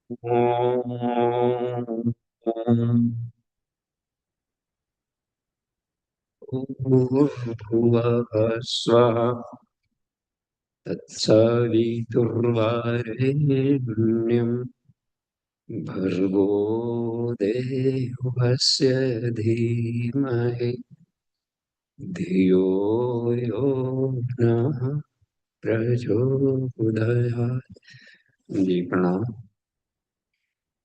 ॐ भूर्भुवः स्वः तत्सवितुर्वरेण्यं भर्गो देवस्य धीमहि धियो यो नः प्रचोदयात्। जी प्रणाम।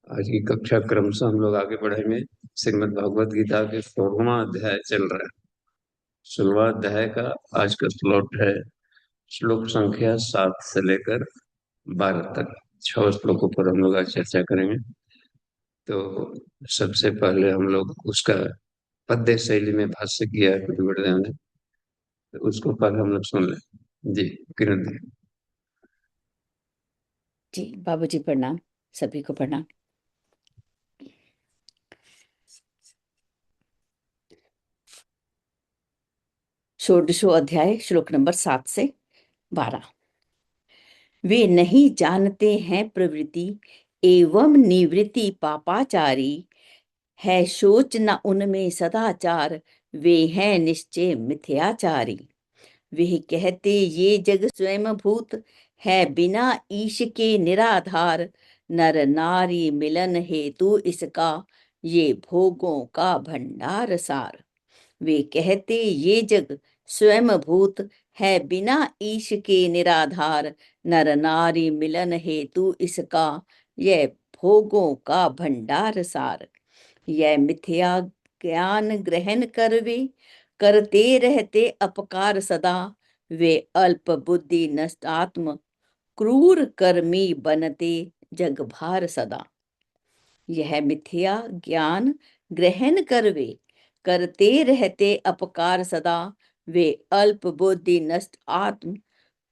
आज की कक्षा क्रम से हम लोग आगे बढ़ेंगे। श्रीमद् भगवत गीता के 16वां अध्याय चल रहा है। 16वां अध्याय का आज का स्लॉट है श्लोक संख्या 7 से लेकर 12 तक। 6 श्लोकों पर हम लोग आज चर्चा करेंगे। तो सबसे पहले हम लोग उसका पद्य शैली में भाष्य किया है गुरुदेव ने, तो उसको पहले हम लोग सुन लें। जी किरण जी। जी बाबूजी प्रणाम, सभी को प्रणाम। षोडशो अध्याय श्लोक नंबर 7 से 12। वे नहीं जानते हैं प्रवृत्ति एवं निवृत्ति पापाचारी, है सोच न उनमें सदाचार, वे हैं निश्चय मिथ्याचारी। वे कहते ये जग स्वयं भूत, है बिना ईश के निराधार, नर नारी मिलन हेतु इसका, ये भोगों का भंडार सार। वे कहते ये जग स्वयं भूत, है बिना ईश के निराधार, नर नारी मिलन हेतु इसका, यह भोगों का भंडार सार। यह मिथ्या ज्ञान ग्रहण कर वे करते रहते अपकार सदा, वे अल्प बुद्धि नष्ट आत्म क्रूर कर्मी बनते जग भार सदा। यह मिथ्या ज्ञान ग्रहण कर वे करते रहते अपकार सदा, वे अल्प बुद्धि नष्ट आत्म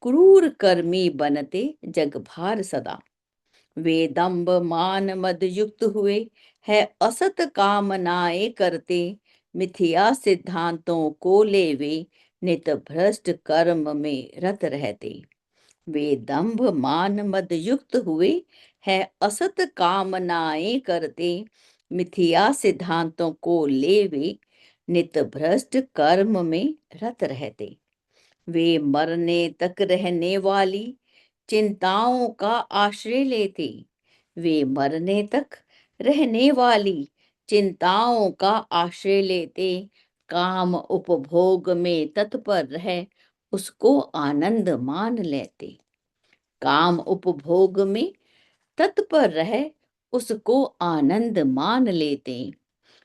क्रूर कर्मी बनते जग भार सदा। वे दंभ मान मद युक्त हुए, है असत कामनाएं करते, मिथ्या सिद्धांतों को ले वे नित भ्रष्ट कर्म में रत रहते। वे दंभ मान मद युक्त हुए, है असत कामनाएं करते, मिथ्या सिद्धांतों को ले वे नित भ्रष्ट कर्म में रत रहते। वे मरने तक रहने वाली चिंताओं का आश्रय लेते, वे मरने तक रहने वाली चिंताओं का आश्रय लेते, काम उपभोग में तत्पर रह उसको आनंद मान लेते। काम उपभोग में तत्पर रह उसको आनंद मान लेते।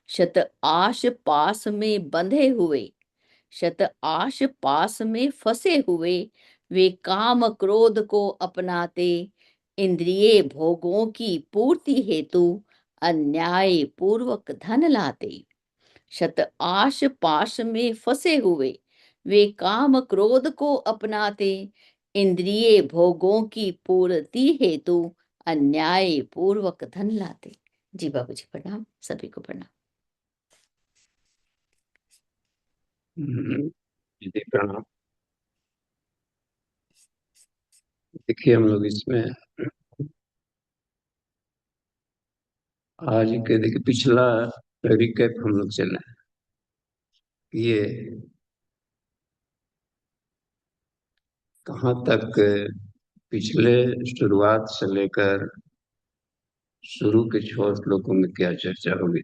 शत आश पास में बंधे हुए, शत आश पास में फंसे हुए, वे काम क्रोध को अपनाते, इंद्रिय भोगों की पूर्ति हेतु अन्याय पूर्वक धन लाते। शत आश पाश में फंसे हुए, वे काम क्रोध को अपनाते, इंद्रिय भोगों की पूर्ति हेतु अन्याय पूर्वक धन लाते। जी बाबूजी प्रणाम, सभी को प्रणाम। जी प्रणाम। देखिए हम लोग इसमें आज के देखिए पिछला रिकैप हम लोग चले। ये कहाँ तक पिछले शुरुआत से लेकर शुरू के 6 श्लोकों में क्या चर्चा होगी।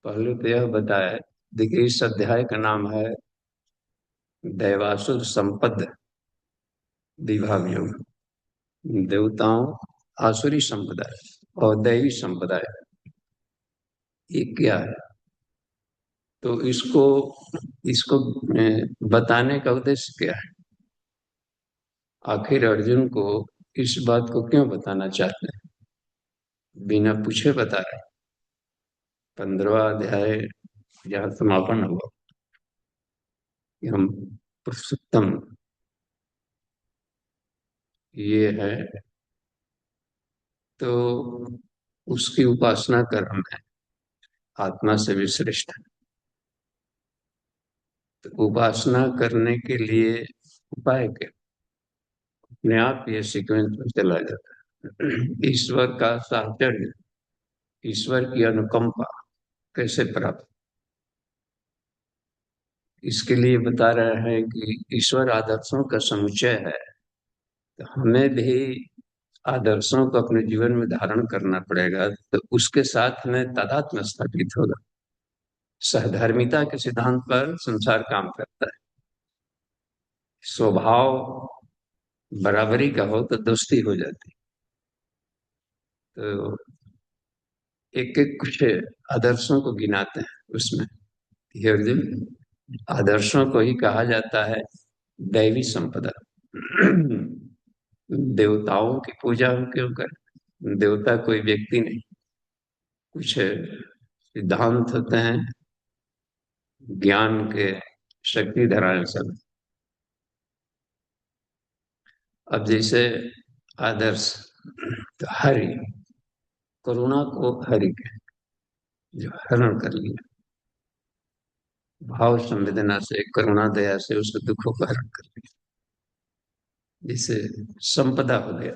पहले तो यह बताया, देखिए इस अध्याय का नाम है दैवासुर संपद विभाग योग। देवताओं, आसुरी संप्रदाय और दैवी संप्रदाय, ये क्या है। तो इसको इसको बताने का उद्देश्य क्या है। आखिर अर्जुन को इस बात को क्यों बताना चाहते हैं, बिना पूछे बता रहे। 15वां अध्याय जहाँ समापन हुआ कि हम पुरुषोत्तम ये है, तो उसकी उपासना करना है, आत्मा से भी श्रेष्ठ है। तो उपासना करने के लिए उपाय क्या, अपने आप ये सीक्वेंस में चला जाता है। ईश्वर का साहचर्य, ईश्वर की अनुकंपा कैसे प्राप्त। इसके लिए बता रहे हैं कि ईश्वर आदर्शों का समुच्चय है, तो हमें भी आदर्शों को अपने जीवन में धारण करना पड़ेगा, तो उसके साथ में तादात्म्य स्थापित होगा। सहधर्मिता के सिद्धांत पर संसार काम करता है। स्वभाव बराबरी का हो तो दोस्ती हो जाती। तो एक एक कुछ आदर्शों को गिनाते हैं उसमें। ये अर्जुन, आदर्शों को ही कहा जाता है दैवी संपदा। देवताओं की पूजा हम क्यों करें? देवता कोई व्यक्ति नहीं, कुछ सिद्धांत होते हैं, ज्ञान के शक्ति धराएं सब। अब जैसे आदर्श, तो हरि, करुणा को हरि के जो हरण कर लिया, भाव संवेदना से, करुणा दया से उसके दुखों को हरण कर लिया। जैसे संपदा हो गया,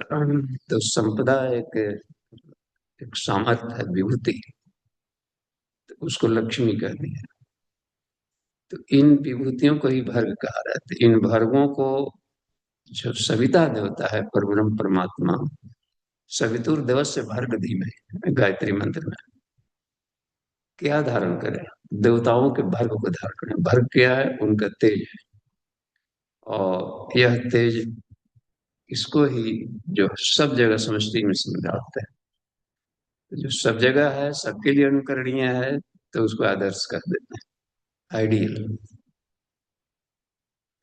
तो संपदा एक एक सामर्थ्य है, विभूति, तो उसको लक्ष्मी कह दिया। तो इन विभूतियों को ही भर्ग कहा रहा है। तो इन भर्गों को जो सविता देवता है परब्रह्म परमात्मा, सवितुर देवस्य भर्ग धीमहि, गायत्री मंत्र में क्या धारण करें? देवताओं के भर्ग को धारण करें। भर्ग क्या है? उनका तेज है। और यह तेज, इसको ही जो सब जगह समष्टि में समझाते हैं, तो जो सब जगह है, सबके लिए अनुकरणीय है, तो उसको आदर्श कर देते हैं, आइडियल।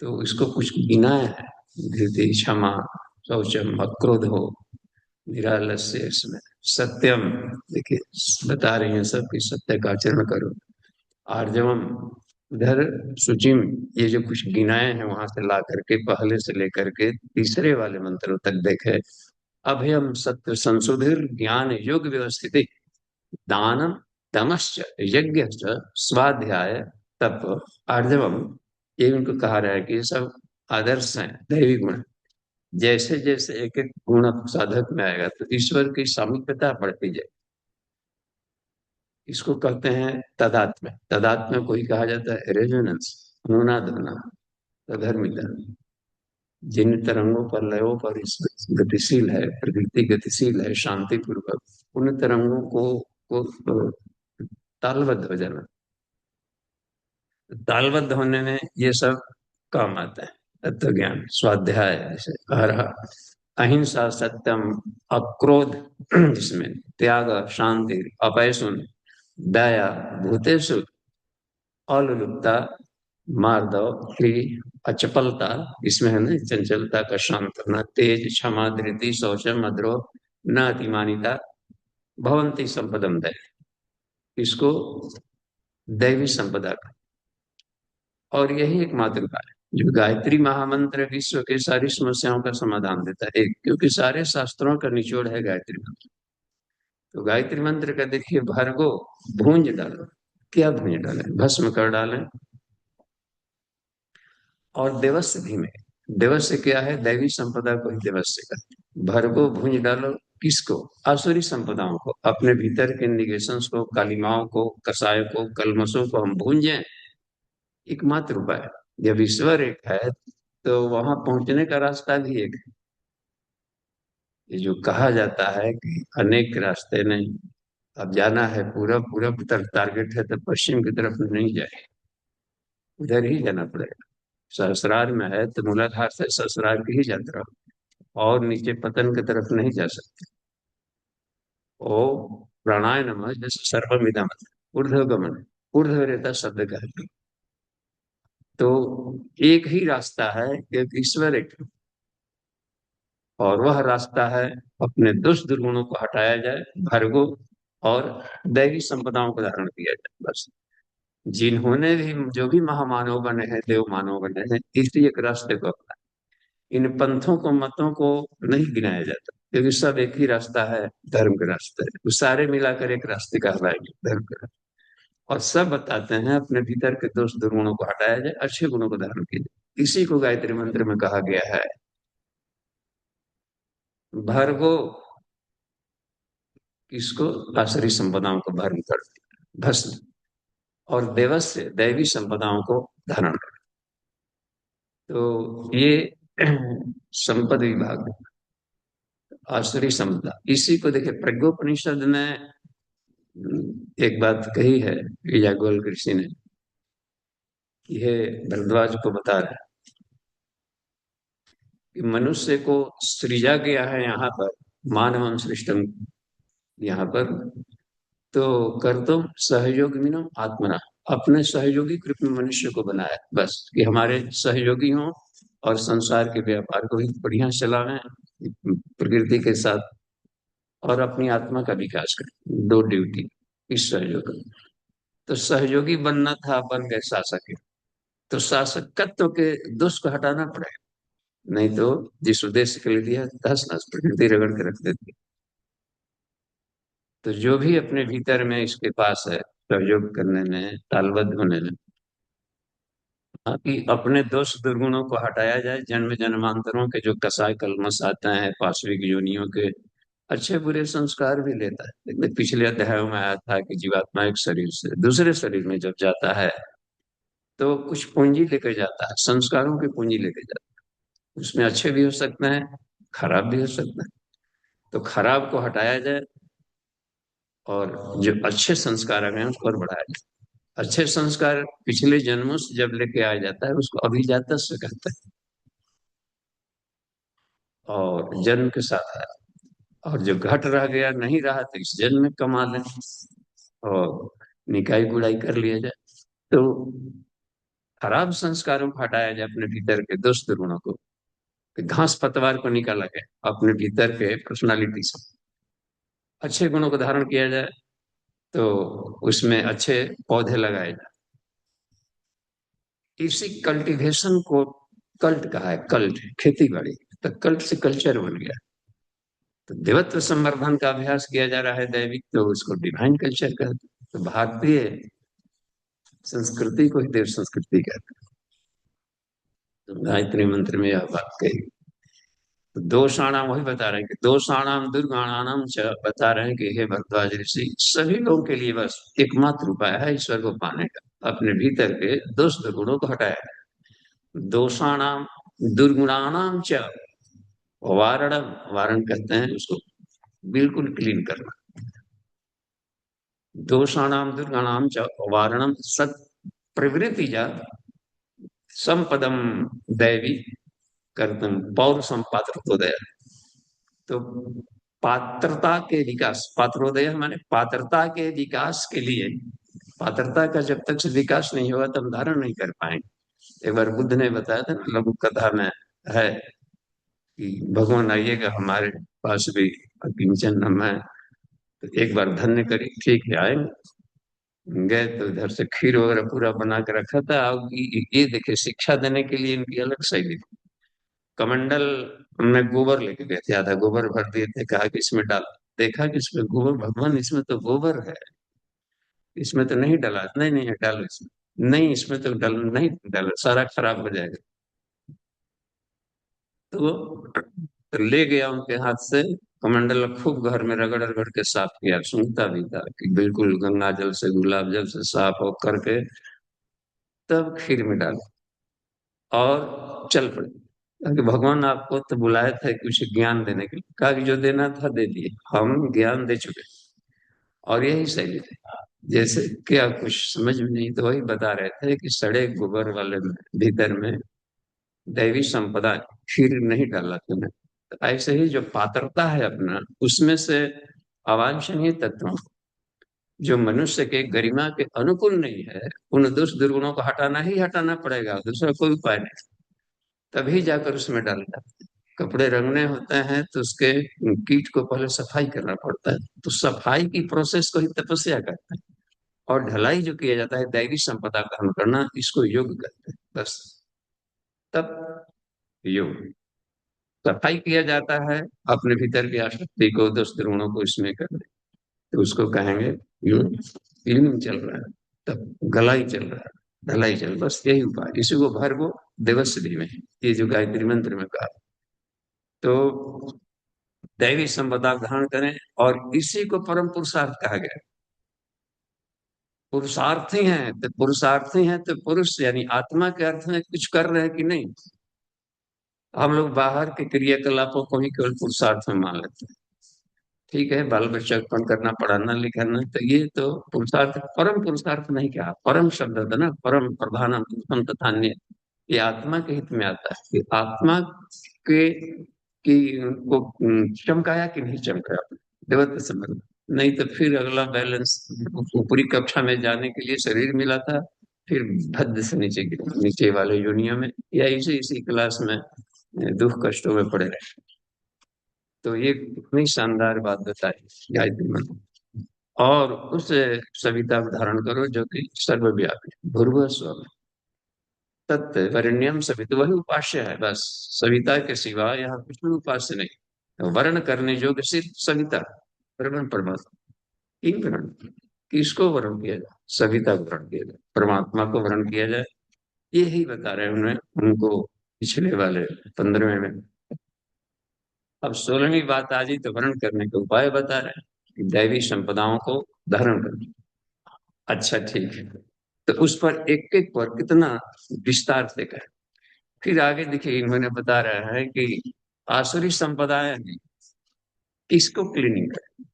तो इसको कुछ गिनाया है, धीरति, क्षमा, शौचम, अक्रोध हो, निरालस्य, इसमें सत्यम, देखिए बता रही हैं सब कि सत्य का आचरण करो। आर्जवम, इधर शुचिम, ये जो कुछ गिनाए हैं वहां से ला करके पहले से लेकर के तीसरे वाले मंत्रों तक देखे। अभयम, सत्य, संशुधिर, ज्ञान, योग, व्यवस्थिति, दानम, दमश्च, यज्ञ, स्वाध्याय, तप, आर्जवम, ये उनको कहा रहा है कि ये सब आदर्श हैं, दैवी गुण। जैसे जैसे एक एक गुण साधक में आएगा तो ईश्वर की सामीप्यता बढ़ती जाए। इसको कहते हैं तदात्म्य। तदात्म्य को ही कहा जाता है रेजोनेंस, अनुनाद होना, तदर्मिता। जिन तरंगों पर, लयों पर इस गतिशील है, प्रकृति गतिशील है, शांति पूर्वक, उन तरंगों को तालबद्ध हो जाना। तालबद्ध होने में ये सब काम आता है। तत्व ज्ञान, स्वाध्याय, जैसे कह रहा, अहिंसा, सत्यम, अक्रोध, जिसमें त्याग, शांति, अपैशुन, दया, भूतेषु, अलुलुपता, मार्दव, क्री, अचपलता, इसमें है ना चंचलता का शांत करना, तेज, क्षमा, धृति, शौचम, अद्रोह, न अतिमानिता, भवंती संपदम दैव, इसको दैवी संपदा का। और यही एक मात्र उपाय है जो गायत्री महामंत्र विश्व के सारी समस्याओं का समाधान देता है। एक, क्योंकि सारे शास्त्रों का निचोड़ है गायत्री मंत्र। तो गायत्री मंत्र का देखिए, भर्गो, भूंज डालो। क्या भूंज डालें? भस्म कर डालें। और देवस्य धीमे, देवस्य क्या है? दैवी संपदा को ही देवस्य कहते हैं। भर्गो, भूंज डालो। किसको? आसुरी संपदाओं को, अपने भीतर के निगेशंस को, कालिमाओं को, कसायों को, कलमशों को हम भूंजें। एकमात्र उपाय। जब ईश्वर एक है तो वहां पहुंचने का रास्ता भी एक है। ये जो कहा जाता है कि अनेक रास्ते नहीं, अब जाना है पूरब, पूरब की तरफ टारगेट है, तो पश्चिम की तरफ नहीं जाए, उधर ही जाना पड़ेगा। सहस्रार में है तो मूलाधार से सहस्रार की ही यात्रा हो, और नीचे पतन की तरफ नहीं जा सकते। ओ प्राणाय नमः, जैसे सर्वमिदम, ऊर्ध्वगमन, ऊर्ध्व रहता शब्द का है। तो एक ही रास्ता है, एक ईश्वर एक, और वह रास्ता है अपने दुष्ट दुर्गुणों को हटाया जाए, भर्गो, और दैवी संपदाओं को धारण किया जाए, बस। जिन्होंने भी, जो भी महामानव बने हैं, देव मानव बने हैं, इसी एक रास्ते को अपना। इन पंथों को, मतों को नहीं गिनाया जाता, क्योंकि सब एक ही रास्ता है, धर्म का रास्ता है। वो सारे मिलाकर एक रास्ते का कहलाएंगे, धर्म का रास्ता। और सब बताते हैं अपने भीतर के दोष दुर्गुणों को हटाया जाए, अच्छे गुणों को धारण किया जाए। इसी को गायत्री मंत्र में कहा गया है, भर्गो इसको आसुरी संपदाओं को भरण कर दिया, भस्म, और देवस्य दैवी संपदाओं को धारण कर। तो ये संपद विभाग, आसुरी संपदा, इसी को देखिए प्रज्ञोपनिषद ने एक बात कही है, याज्ञवल्क्य ऋषि ने, कि ये भरद्वाज को बता रहा है कि मनुष्य को सृजा गया है यहाँ पर, मानवम सृष्टम, यहाँ पर तो कर्तुम सहयोगिनो आत्मना, अपने सहयोगी के रूप में मनुष्य को बनाया, बस कि हमारे सहयोगी हों और संसार के व्यापार को भी बढ़िया चलावें प्रकृति के साथ, और अपनी आत्मा का विकास करें, दो ड्यूटी इस सहयोग में। तो सहयोगी बनना था, बन गए शासक। तो शासकत्व के दोष को हटाना पड़ेगा, नहीं तो जिस उद्देश्य के लिए दिया तहस नहस प्रकृति रगड़ के रख देती। तो जो भी अपने भीतर में इसके पास है सहयोग करने में, तालबद्ध होने में, ताकि अपने दोष दुर्गुणों को हटाया जाए, जन्म जन्मांतरों के जो कसाय कलमश आते हैं, पाश्विक योनियों के अच्छे बुरे संस्कार भी लेता है। लेकिन पिछले अध्यायों में आया था कि जीवात्मा एक शरीर से दूसरे शरीर में जब जाता है तो कुछ पूंजी लेकर जाता है, संस्कारों की पूंजी लेकर जाता है। उसमें अच्छे भी हो सकते हैं, खराब भी हो सकते हैं। तो खराब को हटाया जाए और जो अच्छे संस्कार आ गए हैं उसको और बढ़ाया जाए। अच्छे संस्कार पिछले जन्मों से जब लेके आया जाता है उसको अभिजातस्य कहते हैं, और जन्म के साथ है। और जो घट रह गया, नहीं रहा, तो इस जन्म में कमा लें और निकाई गुड़ाई कर लिया जाए। तो खराब संस्कारों को हटाया जाए, अपने भीतर के दोष दुर्गुणों को, कि घास पतवार को निकाला जाए अपने भीतर के पर्सनालिटी से, अच्छे गुणों को धारण किया जाए, तो उसमें अच्छे पौधे लगाए जाए। इसी कल्टीवेशन को कल्ट कहा है, कल्ट खेती बाड़ी, तो कल्ट से कल्चर बन गया। तो देवत्व संवर्धन का अभ्यास किया जा रहा है दैविक, तो उसको डिवाइन कल्चर कहते हैं। तो भारतीय संस्कृति को ही देव संस्कृति कहते हैं। तो गायत्री मंत्र में यह बात कही। तो दोषाणाम, वही बता रहे हैं कि दोषाणाम दुर्गाणाम च, बता रहे हैं कि हे भरद्वाज ऋषि, सभी लोगों के लिए बस एकमात्र उपाय है ईश्वर को पाने का, अपने भीतर के दोष दुर्गुणों को हटाया। दोषाणाम दुर्गुणानाम च वारणम, वारण कहते हैं उसको बिल्कुल क्लीन करना। दोषाणाम दुर्गुणानाम च वारणम सत प्रवृत्ति जा संपदम दैवी कर्तम पौर संपात्र। तो पात्रता के विकास, पात्रोदय माने पात्रता के विकास के लिए, पात्रता का जब तक से विकास नहीं होगा तब धारण नहीं कर पाएंगे। एक बार बुद्ध ने बताया था ना, लघु कथा में है कि भगवान आइएगा हमारे पास भी, किंचन है, तो एक बार धन्य करी, ठीक है आएंगे। गए तो इधर से खीर वगैरह पूरा बना के रखा था। अब ये देखे शिक्षा देने के लिए इनकी अलग शैली थी। कमंडल में गोबर लेके गए थे, आधा गोबर भर दिए थे, कहा कि इसमें डाल। देखा कि इसमें गोबर, भगवान इसमें तो गोबर है, इसमें तो नहीं डाला। नहीं नहीं डालो इसमें, नहीं इसमें तो डाल, नहीं डालो, सारा खराब हो जाएगा। तो ले गया उनके हाथ से कमंडल, खूब घर में रगड़ रगड़ के साफ किया, सुनता भी था कि बिल्कुल गंगा जल से गुलाब जल से साफ हो करके तब खीर में डाला और चल पड़े। कि भगवान आपको तो बुलाए थे कुछ ज्ञान देने के लिए, कहा कि जो देना था दे दिए, हम ज्ञान दे चुके। और यही शैली थी। जैसे क्या कुछ समझ में नहीं, तो वही बता रहे थे कि सड़े गोबर वाले में भीतर में दैवी संपदा, खीर नहीं डाला तूने। तो ऐसे ही जो पात्रता है अपना, उसमें से अवांछनीय तत्वों, जो मनुष्य के गरिमा के अनुकूल नहीं है, उन दुष्ट दुर्गुणों को हटाना ही हटाना पड़ेगा, दूसरा कोई उपाय नहीं। तभी जाकर उसमें डालना। कपड़े रंगने होते हैं तो उसके कीट को पहले सफाई करना पड़ता है, तो सफाई की प्रोसेस को ही तपस्या कहते हैं। और ढलाई जो किया जाता है दैवी संपदा ग्रहण करना, इसको योग कहते हैं। बस तब योग, सफाई किया जाता है अपने भीतर की आसक्ति को, दोष दुर्गुणों को इसमें कर, तो उसको कहेंगे योग। क्लीनिंग चल रहा है, तब गलाई चल रहा है, ढलाई चल, बस यही उपाय। इसी को भर्गो देवस्य धीमहि, ये जो गायत्री मंत्र में कहा। तो दैवी संपदा धारण करें, और इसी को परम पुरुषार्थ कहा गया। पुरुषार्थी हैं तो पुरुष यानी आत्मा के अर्थ में कुछ कर रहे हैं कि नहीं। हम लोग बाहर के क्रियाकलापों को ही केवल पुरुषार्थ में मान लेते हैं। ठीक है, बाल बच्चा को उत्पन्न करना, पढ़ाना लिखाना, तो ये तो पुरुषार्थ। परम पुरुषार्थ नहीं कहा, परम शब्द था ना, परम प्रधानम पुरुषम तथा अन्य। ये आत्मा के हित में आता है कि आत्मा के की को चमकाया कि नहीं चमकाया, देवत्व संबंध। नहीं तो फिर अगला बैलेंस, ऊपरी कक्षा में जाने के लिए शरीर मिला था, फिर भद्द से नीचे गिरा, नीचे वाले योनियों में, या इसी इसी क्लास में दुख कष्टों में पड़े रहे। तो ये कितनी शानदार बात बताई गायत्री मंत्र। और उस सविता को धारण करो जो कि सर्वव्यापी, भूर्भुवः स्वः तत्वरेण्यम सवित, वही उपास्य है बस। सविता के सिवा यहाँ कुछ भी उपास्य नहीं। वर्ण करने योग्य सिर्फ सविता, परम परमात्मा। तीन वर्ण, किसको वर्ण किया जाए? सविता को वर्ण किया जाए, परमात्मा को वर्ण किया जाए। ये ही बता रहे हैं उन्हें, उनको पिछले वाले 15वें में। अब 16वीं बात आ गई तो वर्ण करने के उपाय बता रहे हैं कि दैवी संपदाओं को धारण करना। अच्छा ठीक है, तो उस पर एक एक पर कितना विस्तार से कहे। फिर आगे देखिए, इन्होंने बता रहा है कि आसुरी संपदाएं हैं, किसको क्लीनिंग है।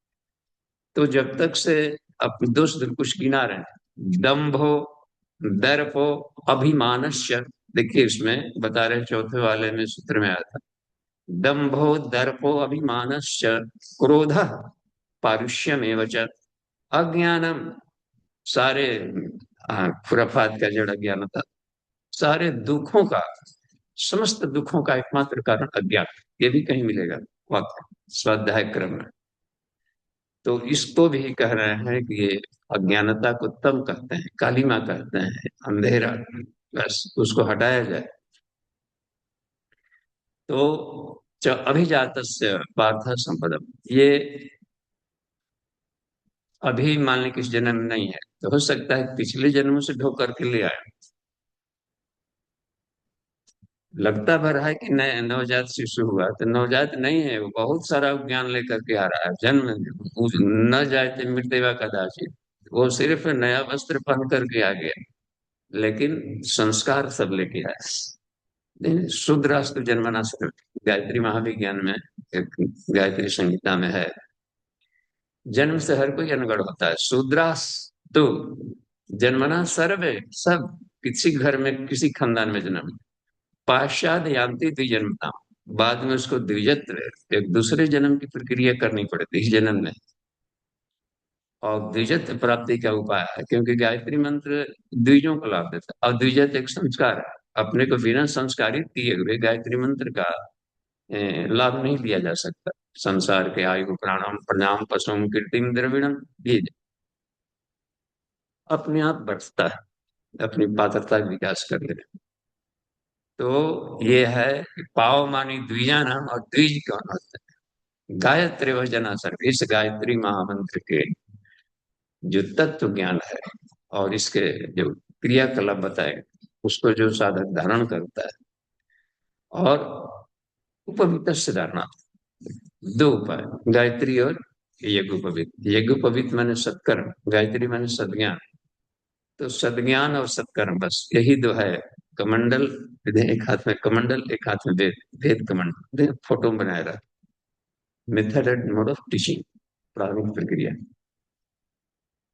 तो जब तक से अपने दोष कुछ गिना रहे हैं, दंभो, दर्पो, अभिमानस्य। देखिए इसमें बता रहे हैं, चौथे वाले में सूत्र में आया था, दंभो दर्पो अभिमानस्य, क्रोध पारुष्यमेव च, अज्ञानम, सारे खुराफात का जड़ अज्ञानता, सारे दुखों का, समस्त दुखों का एकमात्र कारण अज्ञान। ये भी कहीं मिलेगा वाक्य स्वाध्याय क्रम में। तो इसको भी कह रहे हैं कि ये अज्ञानता को तम कहते हैं, कालिमा कहते हैं, अंधेरा, बस उसको हटाया जाए। तो अभिजातस्य पार्थ संपदम, ये अभी मान ली किस जन्म में नहीं है, तो हो सकता है पिछले जन्मों से ढो करके ले आए। लगता भर है कि नए नवजात शिशु हुआ, तो नवजात नहीं है वो, बहुत सारा ज्ञान लेकर के आ रहा है। जन्म न जायते मृत्यु कदाचित, वो सिर्फ नया वस्त्र पहन करके आ गया, लेकिन संस्कार सब लेके आया। नहीं, शूद्रास्तु जन्मनास्तु, गायत्री महाविज्ञान में, एक गायत्री संहिता में है, जन्म से हर कोई अनगढ़ होता है। शूद्रास्तु जन्मना सर्वे, सब किसी घर में किसी खानदान में जन्म। पाश्चात यान्ति द्विजन्मता, बाद में उसको द्विजत्व, एक दूसरे जन्म की प्रक्रिया करनी पड़ती है इस जन्म में। और द्विजत्व प्राप्ति का उपाय है, क्योंकि गायत्री मंत्र द्विजों को लाभ देता है, और द्विजत्व एक संस्कार है। अपने को बिना संस्कारित किए हुए गायत्री मंत्र का लाभ नहीं लिया जा सकता। संसार के आयु प्राणम प्रणाम पशुम कीर्तिम द्रविणम, ये अपने आप बढ़ता है, अपनी पात्रता का विकास कर ले। तो ये है कि पाव मानी द्विजानाम, और द्विज कौन होता है? गायत्री वजना सर्व, इस गायत्री महामंत्र के जो तत्व ज्ञान है और इसके जो क्रियाकलाप बताए, उसको जो साधक धारण करता है। और उपवित से धारणा, दो उपाय, गायत्री और यज्ञोपवीत। यज्ञोपवीत माने सत्कर्म, गायत्री माने सद्ज्ञान। तो सद्ज्ञान और सत्कर्म, बस यही दो है। कमंडल, एक हाथ में कमंडल, एक हाथ में वेद, वेद कमंडल, फोटो बनाए रहा। Method and mode of teaching, प्रारंभिक प्रक्रिया।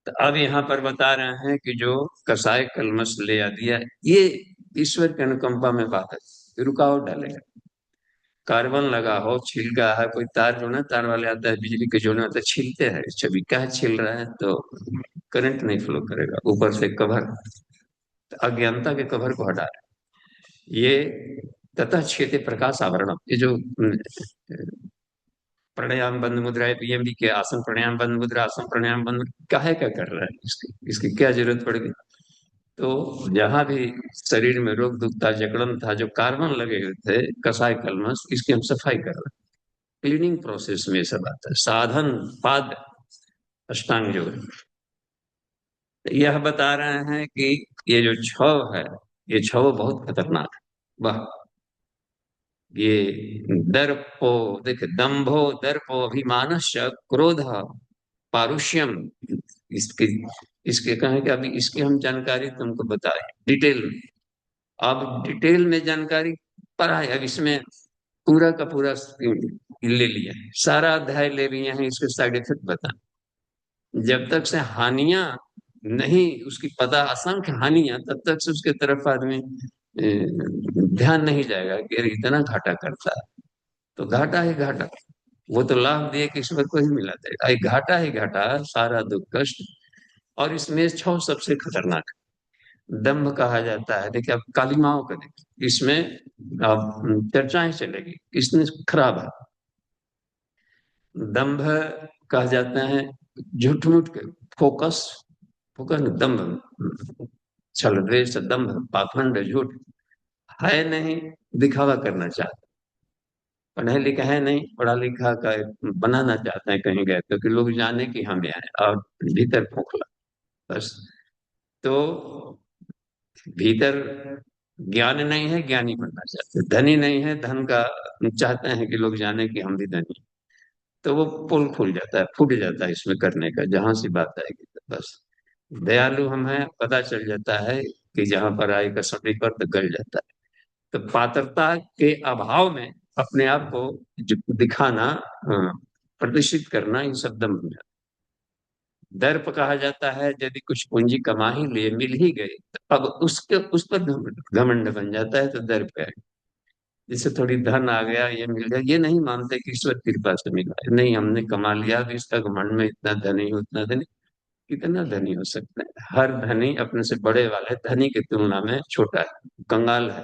तो अब यहाँ पर बता रहे हैं कि जो कसाय कलमश ले आ दिया, ये ईश्वर की अनुकंपा में बात है, रुकावट डालेगा। कार्बन लगा हो, छिलका है, कोई तार जो ना, तार वाले आता है बिजली के जोड़ने आता है, छीलते हैं, छवि क्या छील रहा है, तो करंट नहीं फ्लो करेगा। ऊपर से कवर, अज्ञानता के कवर को हटा रहे ये। ततः क्षेत्र प्रकाश आवरण, ये जो प्राणायाम बंद मुद्रा है, पीएमडी के आसन प्राणायाम बंद मुद्रा, आसन प्राणायाम बंद मुद्रा, काहे क्या कर रहा है, इसकी क्या जरूरत पड़ेगी। तो जहां भी शरीर में रोग दुखता, जकड़न था, जो कार्बन लगे हुए थे, कसाय कलमश, इसकी हम सफाई कर रहे हैं। क्लीनिंग प्रोसेस में सब आता है। साधन पाद अष्टांग योग, यह बता रहे हैं कि ये जो छव है, ये छव बहुत खतरनाक है। वाह, ये दर्पो, देखे, दंभो दर्पो अभिमानश्च क्रोध पारुष्यम, इसके इसके कहें कि अभी इसकी हम जानकारी तुमको बताए डिटेल में। अब डिटेल में जानकारी पढ़ा है, अब इसमें पूरा का पूरा ले लिया है, सारा अध्याय ले लिए हैं, इसके साइड इफेक्ट बता। जब तक से हानियां नहीं उसकी पता, असंख्य हानियां, तब तक से उसके तरफ आदमी ध्यान नहीं जाएगा कि अरे इतना घाटा करता है। तो घाटा ही घाटा, वो तो लाभ दिए कि ईश्वर को ही मिला था, आई घाटा ही घाटा, सारा दुख कष्ट। और इसमें छह सबसे खतरनाक दंभ कहा जाता है। देखिए, अब कालिमाओं का देखिए, इसमें अब चर्चाएं चलेगी, इसमें खराब है। दंभ कहा जाता है झूठ मूठ के, फोकस, फोकस में दंभ, छल द्वेष दंभ पाखंड झूठ, है नहीं, दिखावा करना चाहते, पढ़े लिखे है नहीं, पढ़ा लिखा का बनाना चाहते हैं कहीं गए तो कि लोग जाने कि हम आए, और भीतर खोखला बस। तो भीतर ज्ञान नहीं है, ज्ञानी बनना चाहते, धनी नहीं है, धन का चाहते हैं कि लोग जाने कि हम भी धनी। तो वो पुल खुल जाता है, फूट जाता है इसमें करने का, जहां सी बात आएगी तो बस। दयालु हम हैं, पता चल जाता है कि जहां पर आए कसौटी पर तो गल जाता है। तो पात्रता के अभाव में अपने आप को दिखाना, प्रदर्शित करना, इन सब दम में। दर्प कहा जाता है यदि कुछ पूंजी कमा ही लिए, मिल ही गई, तो अब उसके उस पर घमंड बन जाता है, तो दर्प है। जैसे थोड़ी धन आ गया, ये मिल गया, ये नहीं मानते कि ईश्वर कृपा से मिला है, नहीं हमने कमा लिया, अब इसका घमंड में इतना धनी हूं उतना धनी। कितना धनी हो सकते हैं? हर धनी अपने से बड़े वाले धनी की तुलना में छोटा है, कंगाल है।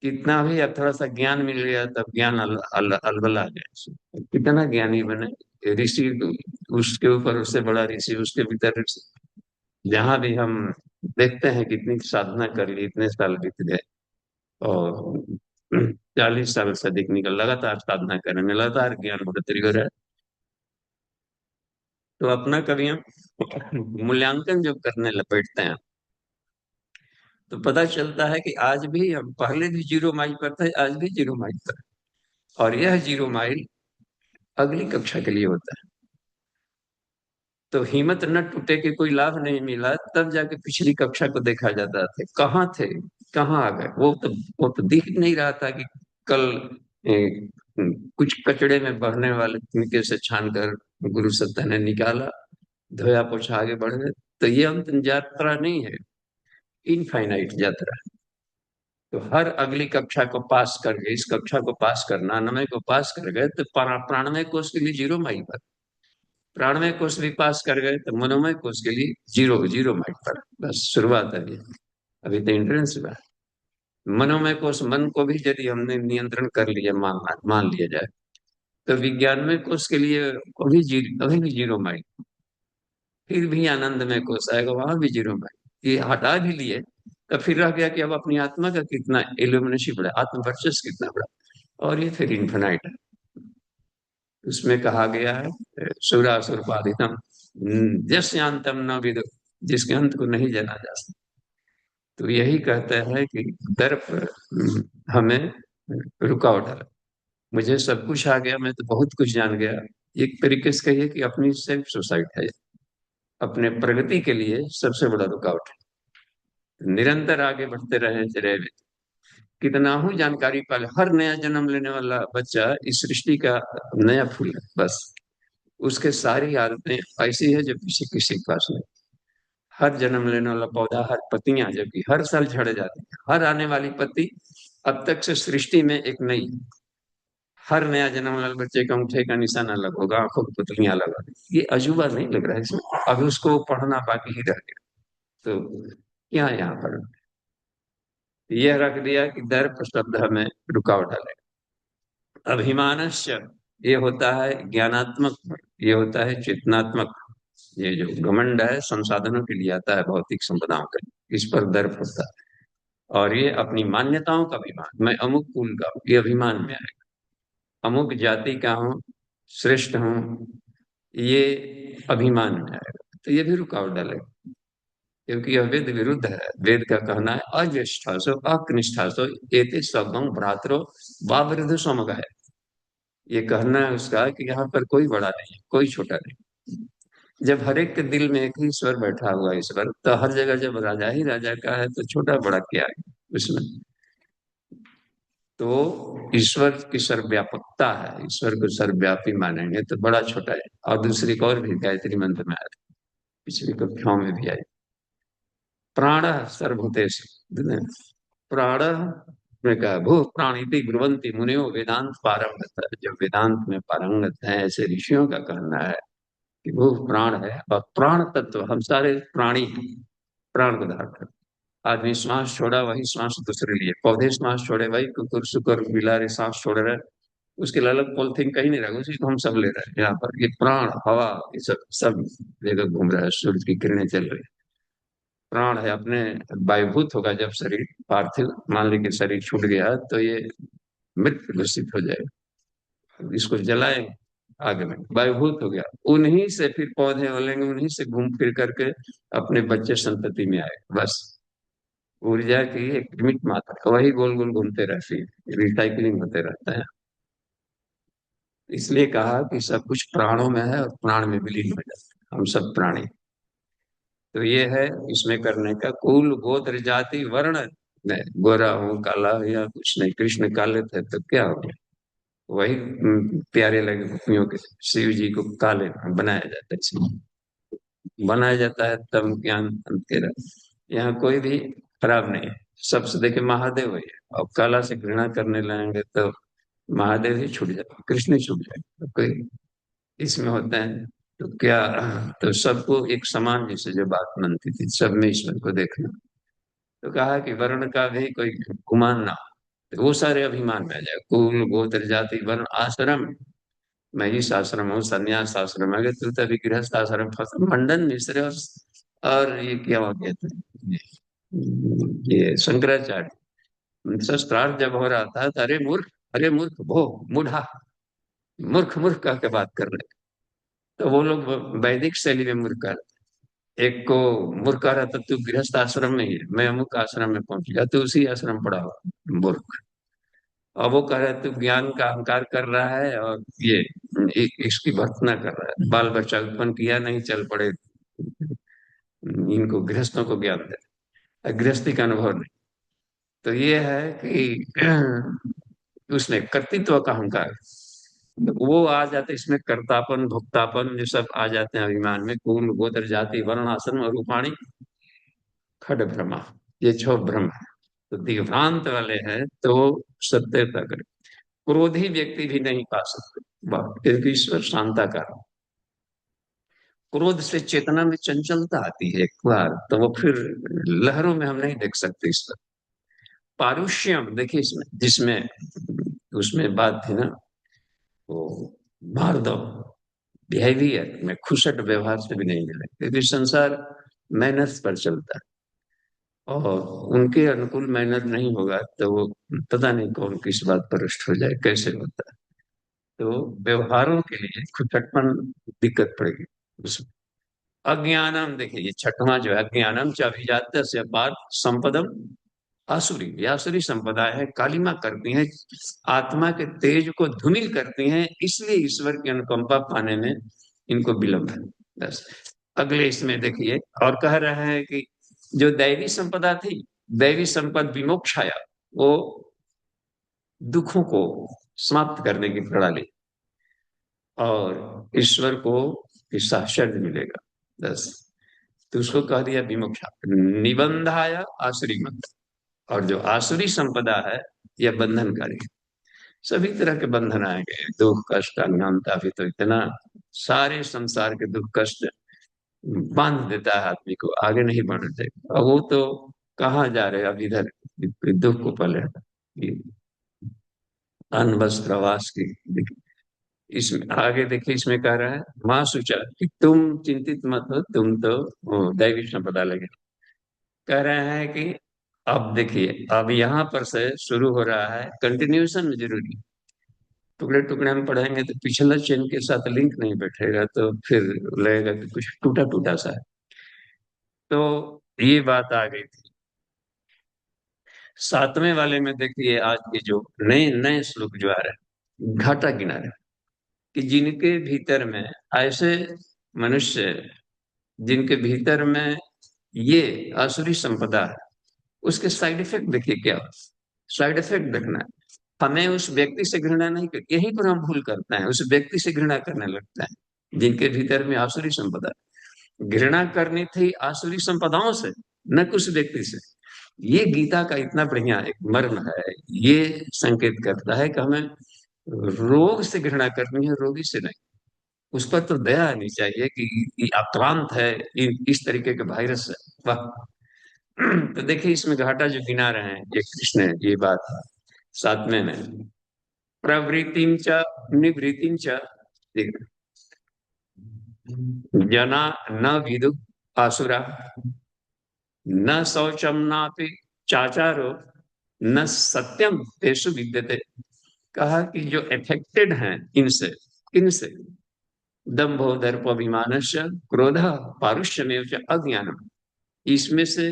कितना भी, अब थोड़ा सा ज्ञान मिल गया तब ज्ञान अलबला गया, कितना ज्ञानी बने ऋषि, उसके ऊपर उससे बड़ा ऋषि, उसके भीतर ऋषि। जहां भी हम देखते हैं कितनी साधना कर ली, इतने साल बीत गए, और 40 साल से अधिक निकल, लगातार साधना करने में लगातार ज्ञान बढ़ोतरी हो रहा है। तो अपना कभी हम मूल्यांकन जब करने बैठते हैं, तो पता चलता है कि आज भी हम, पहले भी 0 माइल पर थे, आज भी 0 माइल पर। और यह 0 माइल अगली कक्षा के लिए होता है। तो हिम्मत न टूटे कि कोई लाभ नहीं मिला, तब जाके पिछली कक्षा को देखा जाता था, कहाँ थे, कहाँ आ गए। वो तो दिख नहीं रहा था कि कल ए, कुछ कचड़े में बहने वाले तिनके से छान कर गुरु सत्ता ने निकाला, धोया पोछा आगे बढ़ गए। तो ये अंतिम यात्रा नहीं है, इनफाइनाइट यात्रा है। तो हर अगली कक्षा को पास कर गए, इस कक्षा को पास करना, नमय को पास कर गए, तो प्राणमय कोष के लिए 0 माइल पर, प्राणमय कोष भी पास कर गए तो मनोमय कोष के लिए 0 0 माइल पर। बस शुरुआत है अभी, अभी तो एंट्रेंस हुआ है। मनोमय कोष, मन को भी यदि हमने नियंत्रण कर लिया, मान लिया जाए, तो विज्ञानमय कोष के लिए अभी भी 0 माइल। फिर भी आनंदमय कोष आएगा, वहां भी 0 माइल। ये हटा भी लिए, तो फिर रह गया कि अब अपनी आत्मा का कितना इल्यूमिनेशन बढ़ा, आत्मवर्चस्व कितना बढ़ा, और ये फिर इन्फिनाइट है। उसमें कहा गया है सुरासुरपादितम यस्यांतम न विदु, जिसके अंत को नहीं जाना जा सकता। तो यही कहते हैं कि दर्प हमें रुकावट है। मुझे सब कुछ आ गया, मैं तो बहुत कुछ जान गया, एक तरीके से कहिए कि अपनी सेल्फ सुसाइड है, अपने प्रगति के लिए सबसे बड़ा रुकावट है। निरंतर आगे बढ़ते रहे चले, कितना हूँ जानकारी पाले, हर नया जन्म लेने वाला बच्चा इस सृष्टि का नया फूल है बस। उसके सारी आदतें ऐसी है जो किसी किसी के पास नहीं। हर जन्म लेने वाला पौधा, हर पत्तियां जबकि हर साल झड़ जाती है, हर आने वाली पत्ती अब तक से सृष्टि में एक नई। हर नया जन्म वाले बच्चे का अंगूठे का निशान अलग होगा, आंखों की पुतलियां अलग होगी। ये अजूबा नहीं लग रहा है इसमें? अभी उसको पढ़ना बाकी ही रह गया। तो क्या यहाँ पर यह रख दिया कि दर्प शब्द हमें रुकावट डालेगा। अभिमानस्य, ये होता है ज्ञानात्मक, ये होता है चेतनात्मक। ये जो घमंड है संसाधनों के लिए आता है, भौतिक संपदाओं का, इस पर दर्प होता है। और ये अपनी मान्यताओं का अभिमान, मैं अमुक कुल का हूँ, ये अभिमान में आएगा। अमुक जाति का हूँ, श्रेष्ठ हूँ, ये अभिमान में आएगा, तो ये भी रुकावट डालेगा। क्योंकि यह वेद विरुद्ध है। वेद का कहना है अज्येष्ठासो अकनिष्ठासो एते सर्वं भ्रातरो वा वृद्ध समग है। ये कहना है उसका कि यहाँ पर कोई बड़ा नहीं, कोई छोटा नहीं। जब हर एक के दिल में एक ही ईश्वर बैठा हुआ है, ईश्वर, तो हर जगह जब राजा ही राजा का है तो छोटा बड़ा क्या है उसमें। तो ईश्वर की सर्वव्यापकता है, ईश्वर को सर्वव्यापी मानेंगे तो बड़ा छोटा है। और दूसरी एक और भी गायत्री मंत्र में आया, पिछली कक्षाओं में भी आई, प्राण सर्वभूतेषु। प्राण में कहा भू प्राणिति ब्रुवंति मुनियो वेदांत पारंगत। जो वेदांत में पारंगत है ऐसे ऋषियों का कहना है कि वो प्राण है। और प्राण तत्व हम सारे प्राणी हैं, प्राण को धारण करते। आदमी श्वास छोड़ा वही श्वास दूसरे लिए, पौधे श्वास छोड़े वही, कुकुर शुकर बिलारे सांस छोड़ रहे, उसके लिए अलग पॉलिथीन कहीं नहीं रहा, उसी को हम सब ले रहे हैं। यहाँ पर ये प्राण हवा ये सब सब जगह घूम रहा है, सूरज की किरणें चल रही है। प्राण है अपने वायुभूत होगा जब शरीर पार्थिव मान लीजिए शरीर छूट गया तो ये मृत घोषित हो जाएगा। इसको जलाएं आग में, वायुभूत हो गया, उन्हीं से फिर पौधे होलेंगे, उन्हीं से घूम फिर करके अपने बच्चे संतति में आए। बस ऊर्जा की एक लिमिट मात्रा है, वही गोल गोल घूमते रहती है, रिसाइकलिंग होते रहता है। इसलिए कहा कि सब कुछ प्राणों में है और प्राण में विलीन हो जाता है, हम सब प्राणी। तो ये है इसमें करने का। कुल गोत्र जाति वर्ण नहीं, गोरा हूँ काला हूं या कुछ नहीं, कृष्ण काले थे तो क्या हो गया, वही प्यारे लगे गोपियों के। शिव जी को काले बनाया जाता है, इसलिए बनाया जाता है तब ज्ञान तेरा। यहाँ कोई भी खराब नहीं है, सबसे देखे महादेव ही है। और काला से घृणा करने लगेंगे तो महादेव ही छूट जाए, कृष्ण ही छूट जाए, तो कोई इसमें होता है। तो क्या, तो सबको एक समान जैसे जो बात मनती थी, सब में ईश्वर को देखना। तो कहा कि वर्ण का भी कोई गुमान ना हो, तो वो सारे अभिमान में आ जाए, कुल गोत्र जाति वर्ण आश्रम। मैं इस आश्रम हूँ, संन्यास आश्रम है, अगर तू तो अभी गृहस्थ आश्रम फंसा, मंडन मिश्र और ये क्या हो गया था, ये शंकराचार्य शस्त्रार्थ जब हो रहा था तो अरे मूर्ख भो मूढ़ा, मूर्ख मूर्ख कह के बात कर रहे। तो वो लोग वैदिक शैली में मूर्ख कर, एक को मूर्ख कह रहा था तू गृहस्थ आश्रम में ही है, मैं अमुक आश्रम में पहुंच गया, तू उसी आश्रम पड़ा हो मूर्ख। और वो कह रहा है तू ज्ञान का अहंकार कर रहा है और ये इसकी भर्त्सना कर रहा है, बाल बच्चा उत्पन्न किया नहीं, चल पड़े इनको गृहस्थों को ज्ञान दे, गृहस्थी का अनुभव नहीं। तो ये है कि उसने कर्तृत्व का अहंकार, तो वो आ जाते इसमें, कर्तापन भोक्तापन जो सब आ जाते हैं अभिमान में। कुल गोत्र जाति वर्ण आश्रम और रूपाणी खड भ्रमा, ये छह भ्रम है। तो दिग्भ्रांत वाले हैं तो सत्यता करें। क्रोधी व्यक्ति भी नहीं पा सकते क्योंकि ईश्वर शांता का है। क्रोध से चेतना में चंचलता आती है एक बार, तो वो फिर लहरों में हम नहीं देख सकते ईश्वर। पारुष्यम देखिए इसमें, जिसमें उसमें बात थी ना, वो भार्गव बिहेवियर में खुशट व्यवहार से भी नहीं मिले, क्योंकि संसार मैनर्स पर चलता है और उनके अनुकूल मैनर नहीं होगा तो वो पता नहीं कौन किस बात पर रुष्ट हो जाए, कैसे होता है। तो व्यवहारों के लिए खुचटपन दिक्कत पड़ेगी उसमें। अज्ञानम देखिए ये छठवां जो है, अज्ञानम च अभिजात्य से पार्थ संपदम आसुरी, ये आसुरी संपदा है, कालिमा करती है, आत्मा के तेज को धूमिल करती हैं, इसलिए ईश्वर की अनुकंपा पाने में इनको विलंब है। बस अगले इसमें देखिए और कह रहे हैं कि जो दैवी संपदा थी, दैवी संपद विमोक्षाया, वो दुखों को समाप्त करने की प्रणाली, और ईश्वर को साहचर्य मिलेगा। बस तो उसको कह दिया विमोक्षा। निबंधाया आसुरी मत, और जो आसुरी संपदा है यह बंधनकारी है। सभी तरह के बंधन आएंगे, दुख कष्ट अज्ञानता भी तो इतना, सारे संसार के दुख कष्ट बांध देता है आदमी को, आगे नहीं बढ़ देगा। और वो तो कहाँ जा रहे अब इधर दुख को पले अन्न वस्त्र आवास की। इसमें आगे देखिए इसमें कह रहा है माँ सुचा कि तुम चिंतित मत हो, तुम तो दैवी संपदा लगे। कह रहे हैं कि अब देखिए अब यहाँ पर से शुरू हो रहा है, कंटिन्यूशन में जरूरी, टुकड़े टुकड़े में पढ़ेंगे तो पिछला चेन के साथ लिंक नहीं बैठेगा, तो फिर लगेगा कि कुछ टूटा टूटा सा है। तो ये बात आ गई थी। सातवें वाले में देखिए, आज के जो नए नए श्लोक जो आ रहे हैं, घाटा गिना रहे हैं कि जिनके भीतर में ऐसे मनुष्य, जिनके भीतर में ये आसुरी संपदा है, उसके साइड इफेक्ट देखिए क्या। साइड इफेक्ट देखना है। हमें उस व्यक्ति से घृणा नहीं कर, यहीं पर हम भूल करते हैं, उस व्यक्ति से घृणा करने लगते हैं जिनके भीतर में आसुरी संपदा है। घृणा करनी थी आसुरी संपदाओं से, न कि उस व्यक्ति से। ये गीता का इतना बढ़िया एक मर्म है। ये संकेत करता है कि हमें रोग से घृणा करनी है, रोगी से नहीं। उस पर तो दया आनी चाहिए कि ये आक्रांत है, इस तरीके के वायरस है। वाह। तो देखिए, इसमें घाटा जो गिना रहे हैं ये कृष्ण, ये बात सातवें में, प्रवृत्तिं च निवृत्तिं च, देख, जना न विदु आसुरा, न शौचम नापि चाचारो, न सत्यम तेषु विद्यते। कहा कि जो अफेक्टेड हैं इनसे, इनसे, दंभो दर्पोभिमानस्य क्रोध पारुष्यमेव च अज्ञानम, इसमें से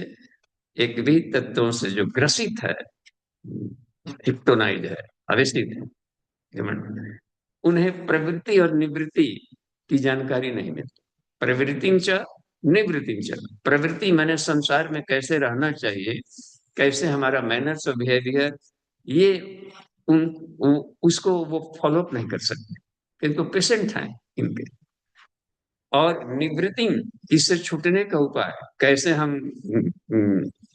एक भी तत्वों से जो ग्रसित है, हिप्टोनाइज है, अवस्थित है, उन्हें प्रवृत्ति और निवृत्ति की जानकारी नहीं मिलती। प्रवृत्ति च निवृत्ति च, प्रवृत्ति मैंने संसार में कैसे रहना चाहिए, कैसे हमारा मैनर्स और बिहेवियर, ये उसको वो फॉलो अप नहीं कर सकते क्योंकि पेशेंट हैं इनके। और निवृत्ति, इससे छूटने का उपाय कैसे हम,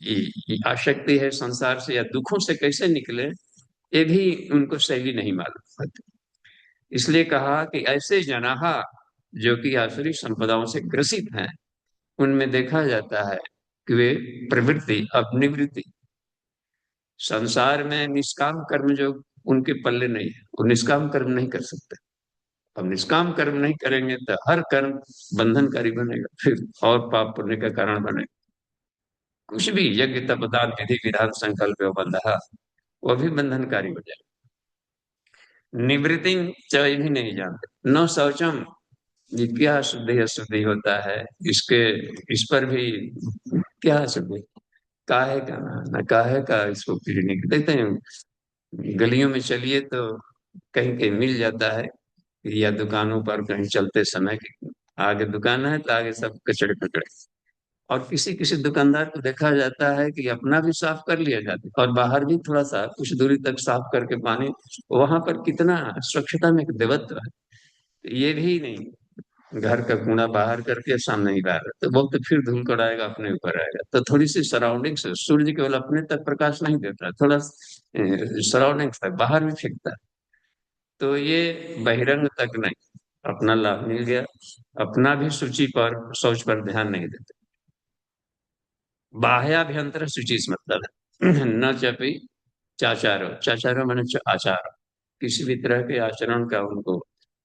ये आसक्ति है संसार से या दुखों से कैसे निकले, ये भी उनको शैली नहीं मालूम होती। इसलिए कहा कि ऐसे जनाहा जो कि आसुरी संपदाओं से ग्रसित हैं, उनमें देखा जाता है कि वे प्रवृत्ति अब निवृत्ति, संसार में निष्काम कर्म जो उनके पल्ले नहीं है, वो निष्काम कर्म नहीं कर सकते। अब निष्काम कर्म नहीं करेंगे तो हर कर्म बंधनकारी बनेगा, फिर और पाप पुण्य का कारण बनेगा। कुछ भी यज्ञ तप दान विधि विधान संकल्प बंधा, वो भी बंधनकारी हो जाएगा। निवृत्ति चाहे भी नहीं जानते। न शौचम, ये क्या शुद्धि अशुद्धि होता है, इसके, इस पर भी क्या शुद्धि, काहे का न काहे का, इसको फिर नहीं देखते हैं। गलियों में चलिए तो कहीं कहीं मिल जाता है, या दुकानों पर कहीं चलते समय कि आगे दुकान है तो आगे सब कचड़े कचड़े। और किसी किसी दुकानदार को देखा जाता है कि अपना भी साफ कर लिया जाता है और बाहर भी थोड़ा सा कुछ दूरी तक साफ करके पानी, वहां पर कितना स्वच्छता में एक देवत्व है। तो ये भी नहीं, घर का कूड़ा बाहर करके सामने ही बाहर, तो वक्त फिर धूल कड़ाएगा, अपने ऊपर आएगा। तो थोड़ी सी सराउंडिंग से, सूर्य केवल अपने तक प्रकाश नहीं देता है, थोड़ा सराउंडिंग तक बाहर भी फेंकता है। तो ये बहिरंग तक नहीं, अपना लाभ मिल गया, अपना भी सूची पर, शौच पर ध्यान नहीं देते। बाह्याभ्यंतर शुचि से मतलब है न चपी चाचारो, चाचारो मैंने आचार, किसी भी तरह के आचरण का उनको,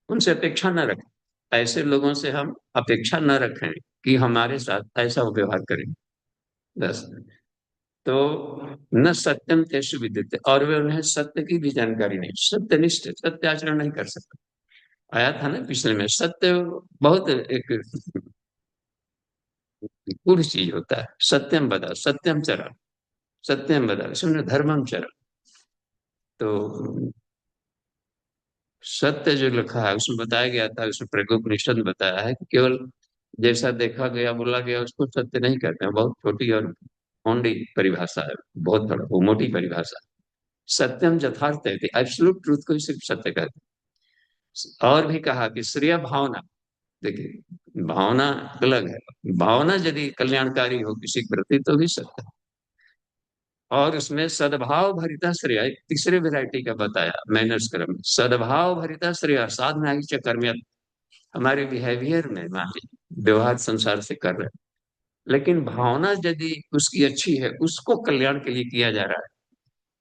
उनसे अपेक्षा न रखें। ऐसे लोगों से हम अपेक्षा न रखें कि हमारे साथ ऐसा व्यवहार करें, बस। तो न सत्यम तेषु विद्यते, और वे, उन्हें सत्य की भी जानकारी नहीं, सत्यनिष्ठ सत्य आचरण नहीं कर सकते। आया था ना पिछले में, सत्य बहुत एक गूढ़ चीज होता है। सत्यम बदा सत्यम चरा, सत्यम बदा सुन धर्मम चरा। तो सत्य जो लिखा है उसमें बताया गया था, उसमें प्रज्ञोपनिषद में बताया है कि केवल जैसा देखा गया बोला गया उसको सत्य नहीं कहते हैं। बहुत छोटी और होंडी परिभाषा है, बहुत बड़ा वो मोटी परिभाषा। सत्यम यथार्थ है, एब्सोल्यूट ट्रूथ को ही सिर्फ सत्य कहते हैं। और भी कहा कि श्रेय भावना, देखिए भावना अलग है, भावना यदि कल्याणकारी हो किसी के प्रति तो भी सत्य है। और उसमें सद्भाव भरिता श्रेय, एक तीसरे वैरायटी का बताया मैनर्स क्रम में, सद्भाव भरिता श्रेय साधना ही च कर्म, हमारे बिहेवियर में मान लीजिए व्यवहार संसार से कर रहे हैं, लेकिन भावना यदि उसकी अच्छी है, उसको कल्याण के लिए किया जा रहा है,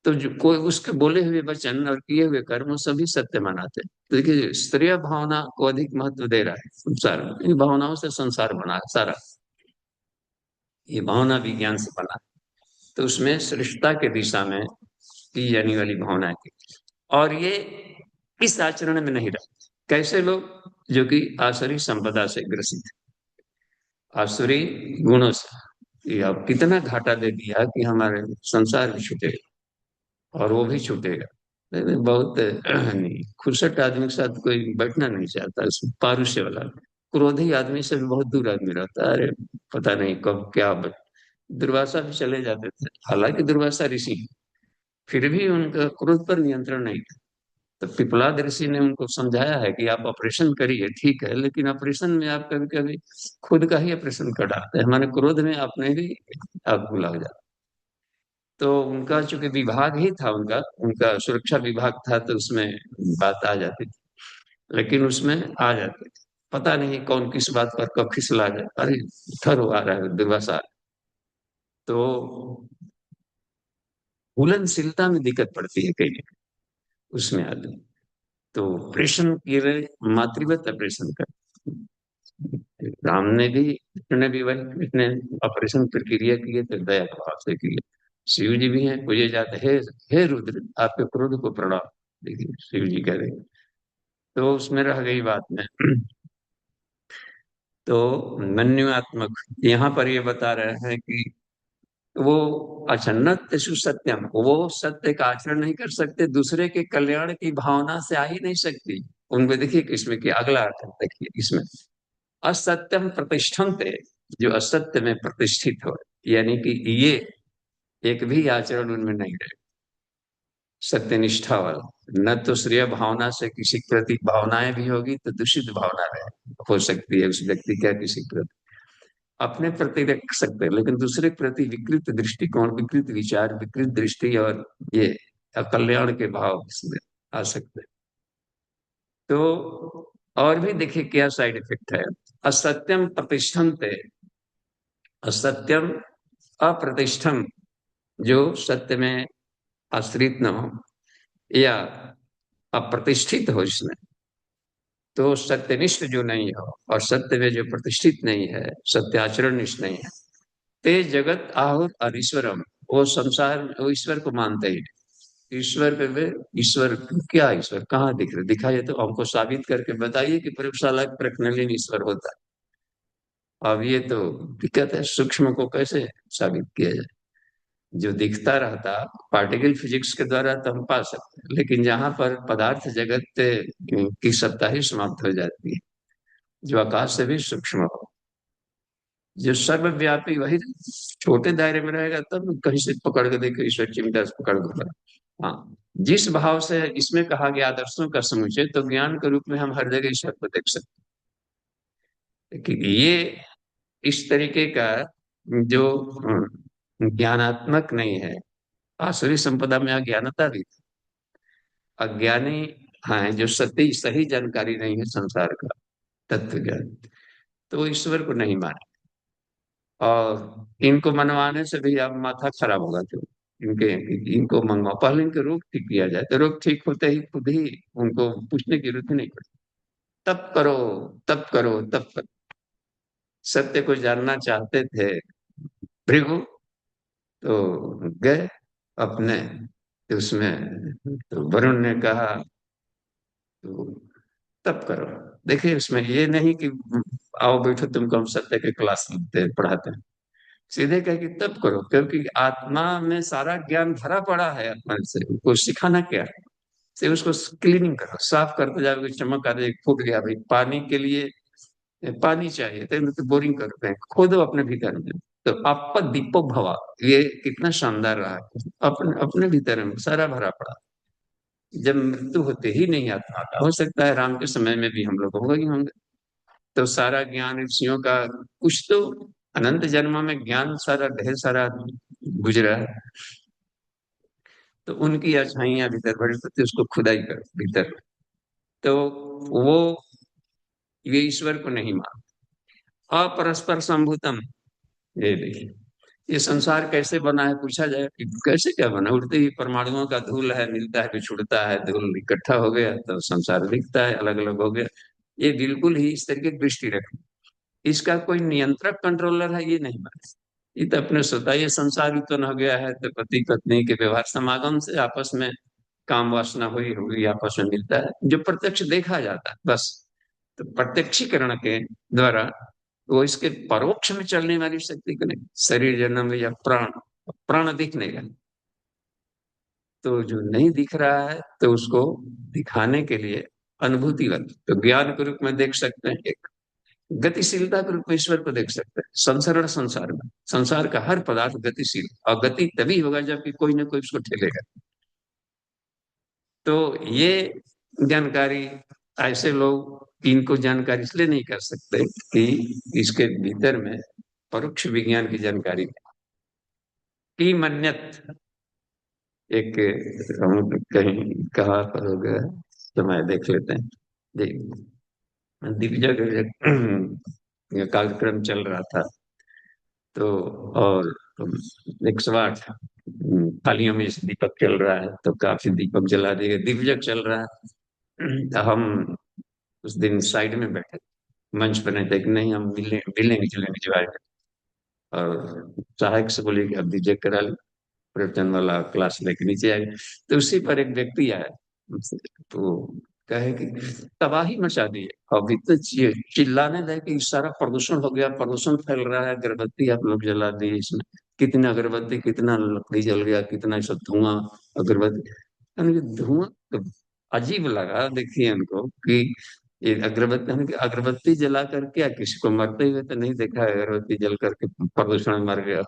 तो जो कोई उसके बोले हुए वचन और किए हुए कर्म सभी सत्य मनाते हैं। तो देखिए, स्त्रीय भावना को अधिक महत्व दे रहा है संसार में, इन भावनाओं से संसार बना है सारा, ये भावना विज्ञान से बना है। तो उसमें श्रेष्ठता के दिशा में की जाने वाली भावना की, और ये इस आचरण में नहीं रहते। कैसे लोग, जो कि आसुरी संपदा से ग्रसित है, आसुरी गुणों से, कि अब कितना घाटा दे दिया कि हमारे संसार भी छूटेगा और वो भी छूटेगा। लेकिन बहुत नहीं, खुरसट आदमी के साथ कोई बैठना नहीं चाहता, पारुष्य वाला। क्रोधी आदमी से भी बहुत दूर आदमी रहता है। अरे पता नहीं कब क्या दुर्वासा भी चले जाते थे, हालांकि दुर्वासा ऋषि, फिर भी उनका क्रोध पर नियंत्रण नहीं था। तो पिपलाद ऋषि ने उनको समझाया है कि आप ऑपरेशन करिए, ठीक है, लेकिन ऑपरेशन में आप कभी कभी खुद का ही ऑपरेशन कर डालते हैं, हमारे क्रोध में आपने भी आग लग जाता। तो उनका चूंकि विभाग ही था, उनका उनका सुरक्षा विभाग था, तो उसमें बात आ जाती थी, लेकिन उसमें आ जाती थी। पता नहीं कौन किस बात पर कब फिसला जाए, अरे उधर आ रहा है दुर्वासा। तो घुलनशीलता में दिक्कत पड़ती है कहीं ना कहीं उसमें आदमी। तो ऑपरेशन किए रहे, मातृवत ऑपरेशन कर, राम ने भी, कृष्ण ने भी वही, कृष्ण ने ऑपरेशन प्रक्रिया किए तो दया के भाव से किए। शिव जी भी हैं, पूजे जाते, हे रुद्र आपके क्रोध को प्रणाम। देखिए शिव जी कह रहे हैं। तो उसमें रह गई बात में। तो मन्युआत्मक यहाँ पर ये बता रहे हैं कि वो अचन्नत्यसु सत्यम, वो सत्य का आचरण नहीं कर सकते, दूसरे के कल्याण की भावना से आ ही नहीं सकती। उनको देखिए कि इसमें कि अगला अर्थ देखिए इसमें, असत्यम प्रतिष्ठन्ते, जो असत्य में प्रतिष्ठित हो, यानी कि ये एक भी आचरण उनमें नहीं रहे सत्यनिष्ठा वाला। न तो श्रेय भावना से किसी के प्रति भावनाएं भी होगी तो दूषित भावना रहे हो सकती है उस व्यक्ति का किसी के प्रति, अपने प्रति रख सकते हैं, लेकिन दूसरे के प्रति विकृत दृष्टिकोण, विकृत विचार, विकृत दृष्टि और ये अकल्याण के भाव इसमें आ सकते हैं। तो और भी देखिए क्या साइड इफेक्ट है। असत्यम प्रतिष्ठम थे, असत्यम अप्रतिष्ठम, जो सत्य में आश्रित न हो या अप्रतिष्ठित हो इसमें, तो सत्यनिष्ठ जो नहीं हो और सत्य में जो प्रतिष्ठित नहीं है, सत्याचरण निष्ठ नहीं है, ते जगत आहुर और ईश्वरम, वो संसार में वो ईश्वर को मानते ही नहीं। ईश्वर पे वे, ईश्वर क्या, ईश्वर कहाँ दिख रहे, दिखाइए तो हमको साबित करके बताइए कि प्रयोगशाला प्रज्ञालीन ईश्वर होता है। अब ये तो दिक्कत है, सूक्ष्म को कैसे साबित किया जाए। जो दिखता रहता पार्टिकल फिजिक्स के द्वारा तो हम पा सकते हैं, लेकिन जहां पर पदार्थ जगत की सत्ता ही समाप्त हो जाती है, जो आकाश से भी सूक्ष्म हो, जो सर्वव्यापी, वही छोटे दायरे में रहेगा तब कहीं से पकड़ के देखो, ईश्वर चिमटा से पकड़ के। हाँ, जिस भाव से इसमें कहा गया आदर्शों का समुच्चय, तो ज्ञान के रूप में हम हर जगह ईश्वर को देख सकते हैं। लेकिन ये इस तरीके का जो ज्ञानात्मक नहीं है, आसुरी संपदा में अज्ञानता भी, अज्ञानी हाँ जो सही सही जानकारी नहीं है संसार का तत्व ज्ञान, तो वो ईश्वर को नहीं माने। और इनको मनवाने से भी अब माथा खराब होगा, क्यों, इनके इनको मंगवाओ, पहले इनके रोग ठीक किया जाए, तो रोग ठीक होते ही खुद ही उनको पूछने की जरूरत ही नहीं पड़ती। तब करो, तब करो, तब करो। सत्य को जानना चाहते थे भृगु, तो गए अपने, तो उसमें तो वरुण ने कहा तो तब करो। देखिए उसमें ये नहीं कि आओ बैठो तुमको हम सत्य के क्लास लेते हैं, पढ़ाते हैं, सीधे कहे कि तब करो, क्योंकि आत्मा में सारा ज्ञान भरा पड़ा है, आत्मा से उसको सिखाना क्या है। से उसको क्लीनिंग करो, साफ करते जाओगे, चमक आ जाएगी, फूट गया भाई, पानी के लिए पानी चाहिए तो बोरिंग करते हैं, खोदो अपने भीतर में। तो आपका दीपक भवा, ये कितना शानदार रहा है, अपने अपने भीतर में सारा भरा पड़ा। जब मृत्यु होते ही नहीं आता आता, हो सकता है राम के समय में भी हम लोग होंगे ही होंगे। तो सारा ज्ञान ऋषियों का कुछ तो अनंत जन्मों में ज्ञान सारा ढेर सारा गुजरा है, तो उनकी अच्छाइयां भीतर बड़ी होती, उसको खुदाई कर भीतर। तो वो ये ईश्वर को नहीं मान, अपरस्पर संभूतम। ये देखिए ये संसार कैसे बना है, पूछा जाए कि कैसे क्या बना, उड़ते ही परमाणुओं का धूल है, मिलता है बिछुड़ता है, धूल इकट्ठा हो गया तो संसार दिखता है, अलग अलग हो गया। ये बिल्कुल ही इस तरीके की दृष्टि रखनी, इसका कोई नियंत्रक कंट्रोलर है ये नहीं बना। ये तो अपने स्वतः ये संसार उत्पन्न हो गया है, तो पति पत्नी के व्यवहार समागम से आपस में काम वासना हुई होगी, आपस में मिलता है, जो प्रत्यक्ष देखा जाता है बस। तो प्रत्यक्षीकरण के द्वारा वो इसके परोक्ष में चलने वाली शक्ति को नहीं, शरीर जन्म या प्राण, प्राण दिखने का, तो जो नहीं दिख रहा है तो उसको दिखाने के लिए अनुभूति वाली, तो ज्ञान के रूप में देख सकते हैं, एक गतिशीलता के रूप में ईश्वर को देख सकते हैं। संसरण संसार में, संसार का हर पदार्थ गतिशील, और गति तभी होगा जबकि कोई ना कोई उसको ठेलेगा। तो ये जानकारी, ऐसे लोग इनको जानकारी इसलिए नहीं कर सकते कि इसके भीतर में परोक्ष विज्ञान की जानकारी की मन्यत, एक हम कहीं कहा पर हो गया, समय देख लेते हैं। देख, दिव्य कार्यक्रम चल रहा था, तो और 108 थालियों में इस दीपक चल रहा है, तो काफी दीपक जला दिए, दिव्य चल रहा है। तो हम उस दिन साइड में बैठे, मंच पर नहीं थे कि नहीं हम मिलेंगे जुलेंगे जो आएगा, और सहायक से बोले कि अब डीजे करा ली, प्रवचन वाला क्लास लेके नीचे आए। तो उसी पर एक व्यक्ति आया, तो कहे कि तबाही मचा दी है, अभी तो चिल्लाने लगे कि सारा प्रदूषण हो गया, प्रदूषण फैल रहा है, अगरबत्ती आप लोग जला दी इसमें, कितना अगरबत्ती, कितना लकड़ी जल गया, कितना सब धुआं, अगरबत्ती। यानी कि धुआं तो अजीब लगा, देखिए उनको कि ये अगरबत्ती, यानी कि अगरबत्ती जला कर क्या किसी को मरते हुए तो नहीं देखा है, अगरबत्ती जल करके प्रदूषण में मर गया।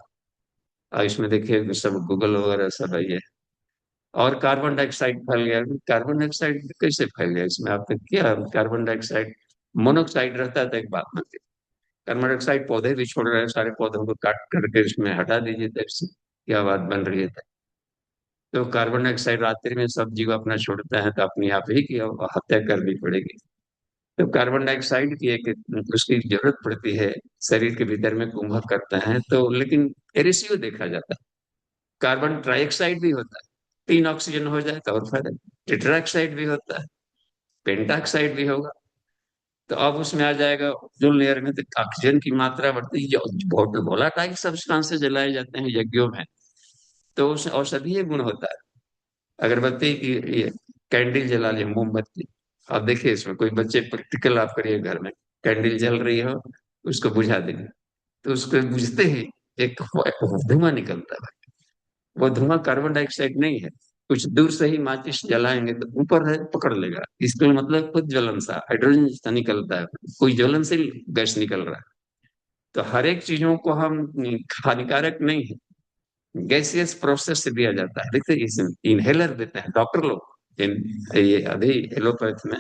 और इसमें देखिए कि सब गूगल वगैरह सब है ये, और कार्बन डाइऑक्साइड फैल गया। कार्बन डाइऑक्साइड कैसे फैल गया इसमें, आपने क्या, कार्बन डाइऑक्साइड मोनोऑक्साइड रहता है तो एक बात बनती है, कार्बन डाइऑक्साइड पौधे भी छोड़ रहे हैं, सारे पौधों को काट करके इसमें हटा दीजिए तो इससे क्या बात बन रही है। तो कार्बन डाइऑक्साइड रात्रि में सब जीव अपना छोड़ता है, तो अपनी आप ही की हत्या करनी पड़ेगी। तो कार्बन डाइऑक्साइड की एक उसकी जरूरत पड़ती है, शरीर के भीतर में कुंभक करता है, तो लेकिन रेशियो देखा जाता है, कार्बन ट्राइऑक्साइड भी होता है, 3 ऑक्सीजन हो जाए तो और फायदा, टेट्राऑक्साइड भी होता है, पेंटाऑक्साइड भी होगा। तो अब उसमें आ जाएगा ओजोन लेयर में, तो ऑक्सीजन की मात्रा बढ़ती है, जो बहुत वोलाटाइल सब्सटेंस जलाए जाते हैं यज्ञों में, तो उसमें औषधीय गुण होता है। अगरबत्ती की ये कैंडल जला लिया, मोमबत्ती, अब देखिए इसमें कोई बच्चे प्रैक्टिकल आप करिए घर में, कैंडल जल रही हो, उसको बुझा देंगे, तो उसको बुझते ही एक धुआं निकलता है। वो धुआं कार्बन डाइऑक्साइड नहीं है, कुछ दूर से ही माचिस जलाएंगे तो ऊपर है पकड़ लेगा, इसका मतलब खुद ज्वलन सा हाइड्रोजन सा निकलता है, कोई ज्वलनशील गैस निकल रहा है। तो हर एक चीजों को हम हानिकारक नहीं है, गैसियस प्रोसेस से दिया जाता है। देखते इस इनहेलर देते हैं डॉक्टर लोग, ये अभी एलोपैथ में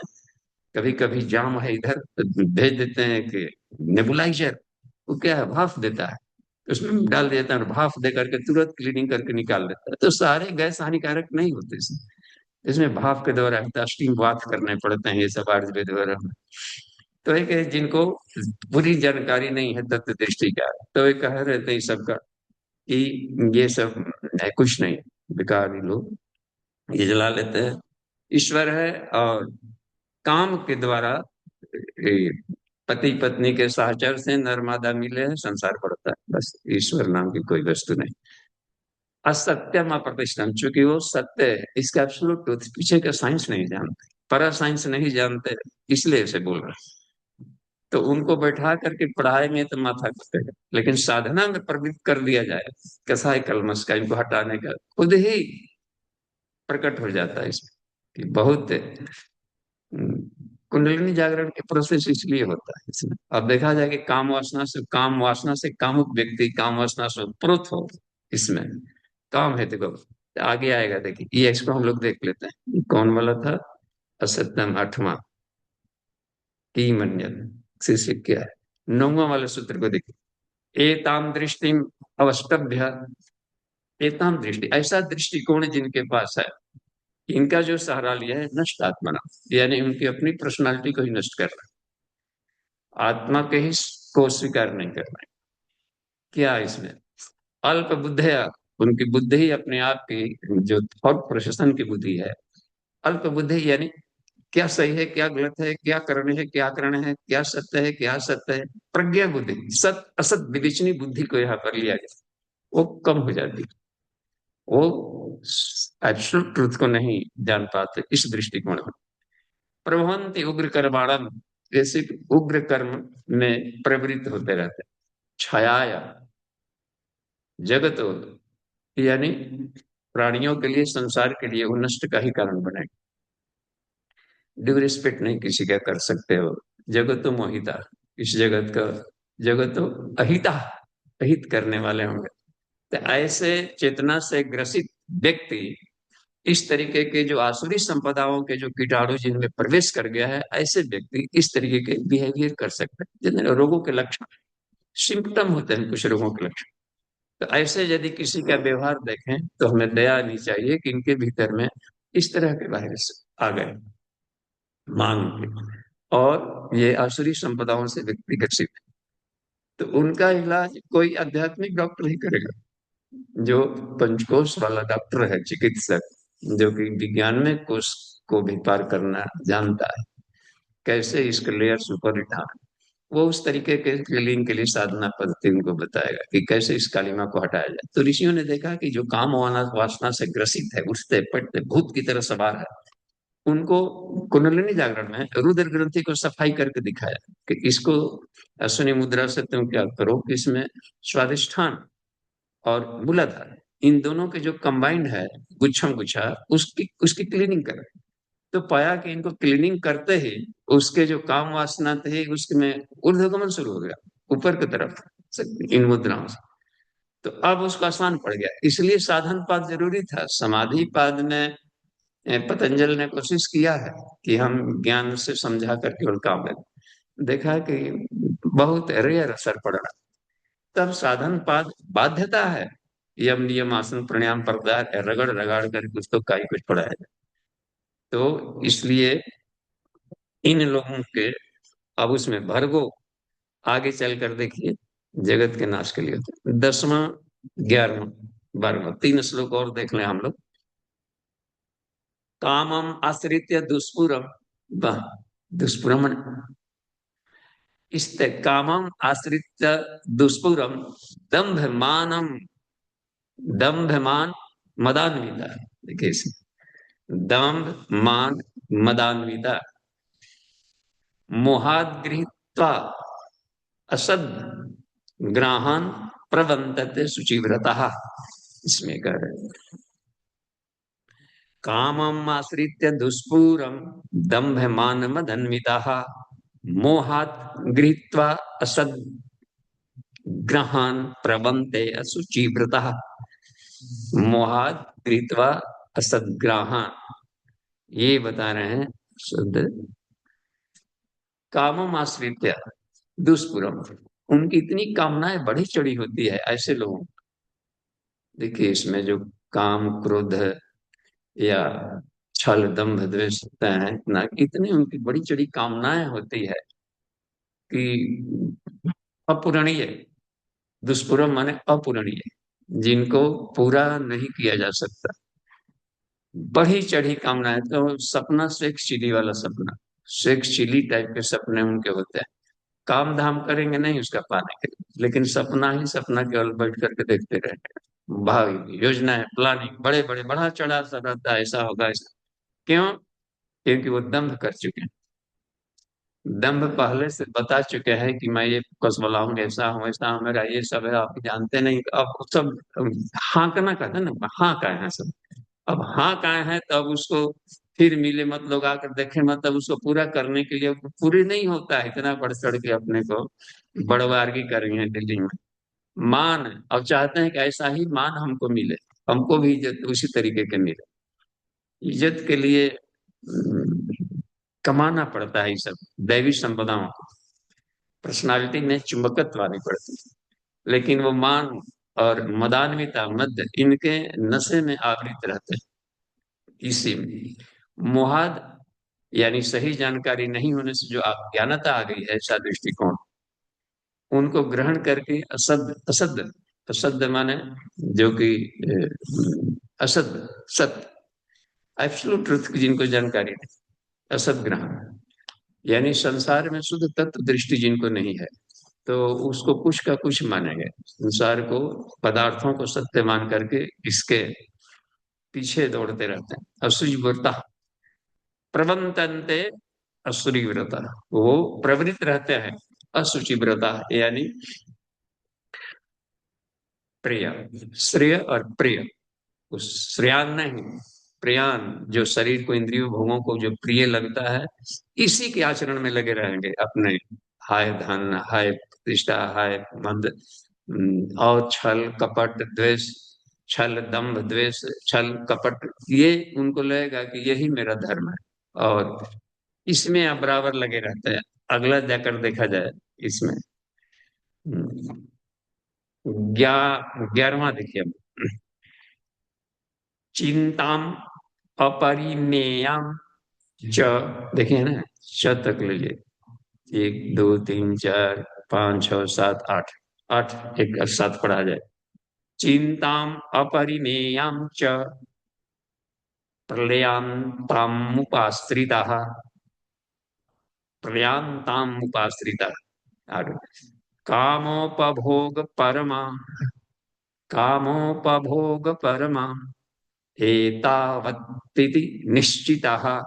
कभी कभी जाम है इधर तो भेज देते हैं कि नेबुलाइजर, वो क्या है, भाप देता है, उसमें डाल देता है और भाप दे करके तुरंत क्लीनिंग करके निकाल देता है। तो सारे गैस हानिकारक नहीं होते इसमें, इसमें भाप के द्वारा स्टीम बाथ करने पड़ते हैं, ये सब आयुर्वेद वगैरह में। तो एक है जिनको पूरी जानकारी नहीं है तत्व दृष्टि का, तो ये कह रहे थे इस सबका कि ये सब है, कुछ नहीं, बेकार ही लोग ये जला लेते हैं। ईश्वर है, और काम के द्वारा पति पत्नी के साहचर्य से नर मिले हैं, संसार बढ़ता है, बस ईश्वर नाम की कोई वस्तु नहीं। असत्यम अप्रतिष्ठम, चूंकि वो सत्य है, इसका एब्सोल्यूट ट्रूथ, पीछे का साइंस नहीं जानते, परा साइंस नहीं जानते, इसलिए इसे बोल रहे हैं। तो उनको बैठा करके पढ़ाएंगे तो माथा कटेगा, लेकिन साधना में प्रवृत्त कर दिया जाए, कसाय कलमश का इनको हटाने का, खुद ही प्रकट हो जाता है इसमें कि बहुत कुंडलिनी जागरण के प्रोसेस इसलिए होता है इसमें। अब देखा जाए कि काम वासना से कामुक व्यक्ति काम वासना से उत्प्रोत हो, इसमें काम है, देखो आगे आएगा, देखिए ये इसको हम लोग देख लेते हैं, ये कौन वाला था, असत्यम 8वां, की मन्यत, शिष्य क्या है, 9वां वाले सूत्र को देखिए, एताम दृष्टि अवस्तभ्य, एताम दृष्टि, ऐसा दृष्टिकोण जिनके पास है, इनका जो सहारा लिया है नष्ट आत्मा, यानी उनकी अपनी पर्सनालिटी को ही नष्ट कर रहा है, आत्मा के ही को स्वीकार नहीं कर रहा है। क्या है इसमें, अल्प बुद्धया, उनकी बुद्धि ही अपने आप की जो थॉट प्रोसेसन की बुद्धि है, अल्प बुद्धि यानी क्या सही है क्या गलत है, क्या करने है क्या करना है, क्या सत्य है क्या सत्य है, प्रज्ञा बुद्धि, सत असत विवेचनी बुद्धि को यहाँ पर लिया गया, वो कम हो जाती है, वो एब्सोल्यूट ट्रुथ को नहीं जान पाते इस दृष्टिकोण में। प्रभवंती उग्र कर्माणम, ये सिर्फ उग्र कर्म में प्रवृत्त होते रहते हैं। छाया जगत यानी प्राणियों के लिए, संसार के लिए वो नष्ट का ही कारण बनेगा। ड्यू रिस्पेक्ट नहीं किसी का कर सकते हो। जगत तो मोहिता, इस जगत का, जगत तो अहिता, अहित करने वाले होंगे। तो ऐसे चेतना से ग्रसित व्यक्ति इस तरीके के जो आसुरी संपदाओं के जो कीटाणु जिनमें प्रवेश कर गया है, ऐसे व्यक्ति इस तरीके के बिहेवियर कर सकते हैं जिनमें रोगों के लक्षण, सिम्टम होते हैं कुछ रोगों के लक्षण। तो ऐसे यदि किसी का व्यवहार देखें तो हमें दया आनी चाहिए कि इनके भीतर में इस तरह के वायरस आ गए मांग के, और ये आसुरी संपदाओं से व्यक्ति ग्रसित है। तो उनका इलाज कोई आध्यात्मिक डॉक्टर ही करेगा, जो पंचकोश वाला डॉक्टर है, चिकित्सक, जो कि विज्ञान में कोश को भी पार करना जानता है, कैसे इसके लेयर्स ऊपर उठाना, वो उस तरीके के क्लीनिंग के लिए साधना पद्धति उनको बताएगा कि कैसे इस कालिमा को हटाया जाए। तो ऋषियों ने देखा कि जो काम वासना से ग्रसित है, उठते पड़ते भूत की तरह सवार है, उनको कुंडलिनी जागरण में रुद्र ग्रंथि को सफाई करके दिखाया कि इसको अश्विनी मुद्रा से तुम क्या करो कि इसमें स्वादिष्ठान और मूलाधार, इन दोनों के जो कंबाइंड है, गुच्छम गुच्छा, उसकी उसकी क्लीनिंग करें। तो पाया कि इनको क्लीनिंग करते ही उसके जो काम वासना थे उसमें ऊर्ध्वगमन शुरू हो गया, ऊपर की तरफ, इन मुद्राओं से। तो अब उसको आसान पड़ गया। इसलिए साधन पाद जरूरी था। समाधि पाद में पतंजलि ने कोशिश किया है कि हम ज्ञान से समझा कर केवल काम लें, देखा कि बहुत रेयर असर पड़ रहा। तब साधन पाद बाध्यता है, यम नियम आसन प्राणायाम प्रत्याहार रगड़ रगाड़ कर कुछ तो काई कुछ पढ़ाया जाए। तो इसलिए इन लोगों के अब उसमें भरगो आगे चल कर देखिए जगत के नाश के लिए होते हैं। 10वां 11वां 12वां 3 श्लोक और देख लें हम लोग। कामम आश्रित्य दुष्पुरम, वाह, दुष्पुरम इस्त कामम आश्रित्य दुष्पुरम दंभमानम, दंभमान मदान्विता। देखिए इसे, दंभ मान मदान्विता, मोहाद गृहीत्वा असद ग्राहन प्रबंधते शुचिव्रता। इसमें कह रहे हैं कामम आश्रित्य दुष्पूरम दंभमान मदन्विता, मोहात गृहीत्वा असद ग्रहण प्रबंधते अशुचिव्रता। मोहात गृहीत्वा असद ग्रहण, ये बता रहे हैं शुद्ध कामम आश्रित्य दुष्पूरम, उनकी इतनी कामनाएं बढ़ी चढ़ी होती है ऐसे लोगों। देखिए इसमें जो काम क्रोध या छल दंभ द्वेष होता है, इतना इतनी उनकी बड़ी चढ़ी कामनाएं होती है कि अपूरणीय, दुष्पूरम माने अपूरणीय, जिनको पूरा नहीं किया जा सकता। बढ़ी चढ़ी कामनाएं, तो सपना शेख चिली वाला सपना, शेख चिली टाइप के सपने उनके होते हैं। काम धाम करेंगे नहीं उसका पाने के लिए, लेकिन सपना ही सपना केवल बैठ करके देखते रहेंगे। भावी योजना है, प्लानिंग बड़े बड़े बढ़ा चढ़ा सा रहता है, ऐसा होगा ऐसा। क्यों? क्योंकि वो दंभ कर चुके हैं। दंभ पहले से बता चुके हैं कि मैं ये कसबला हूँ, ऐसा हूँ ऐसा हूँ, मेरा ये सब है, आप जानते नहीं। अब सब हाँकना कहते हैं ना, हाँ का है सब। अब हाँ का है तब उसको फिर मिले मत लोग आकर देखे, मतलब उसको पूरा करने के लिए पूरी नहीं होता है। इतना बढ़ चढ़ के अपने को बड़वारगी कर रही है दिल्ली में। मान अब चाहते हैं कि ऐसा ही मान हमको मिले, हमको भी इज्जत उसी तरीके के मिले। इज्जत के लिए कमाना पड़ता है ये सब दैवी संपदाओं को, पर्सनालिटी में चुंबकत्व आनी पड़ती है। लेकिन वो मान और मदान्विता मद इनके नशे में आवृत रहते हैं। इसी में मोहाद यानी सही जानकारी नहीं होने से जो अज्ञानता आ गई है, ऐसा दृष्टिकोण, उनको ग्रहण करके असद असद, असद माने जो कि असद, सत्य, एब्सोल्यूट ट्रुथ की जिनको जानकारी नहीं, असद ग्रहण यानी संसार में शुद्ध तत्व दृष्टि जिनको नहीं है, तो उसको कुछ का कुछ मानेंगे। संसार को, पदार्थों को सत्य मान करके इसके पीछे दौड़ते रहते हैं। असुजता प्रबंधनते असुरी व्रता, वो प्रवृत्त रहते हैं। असुचि व्रता यानी प्रिय, श्रेय और प्रिय, उस श्रेयान नहीं, प्रियान, जो शरीर को, इंद्रियों भोगों को जो प्रिय लगता है, इसी के आचरण में लगे रहेंगे अपने। हाय धन, हाय प्रतिष्ठा, हाय मंद, और छल कपट द्वेष, छल दंभ द्वेष, छल कपट, ये उनको लगेगा कि यही मेरा धर्म है, और इसमें आप बराबर लगे रहते हैं। अगला जाकर देखा जाए इसमें। ग्या 11वां देखिए। चिंताम अपरिमेयम च, देखिए ना, च तक लीजिए। 1 2 3 4 5 6 7 8, 8 एक साथ पढ़ा जाए। चिंताम अपरिमेयम च प्रलयांतामुपाश्रिता, प्रलयांतामुपाश्रिता। आगे, कामोपभोग परमा, कामोपभोग परमा एतावत्ति निश्चितः।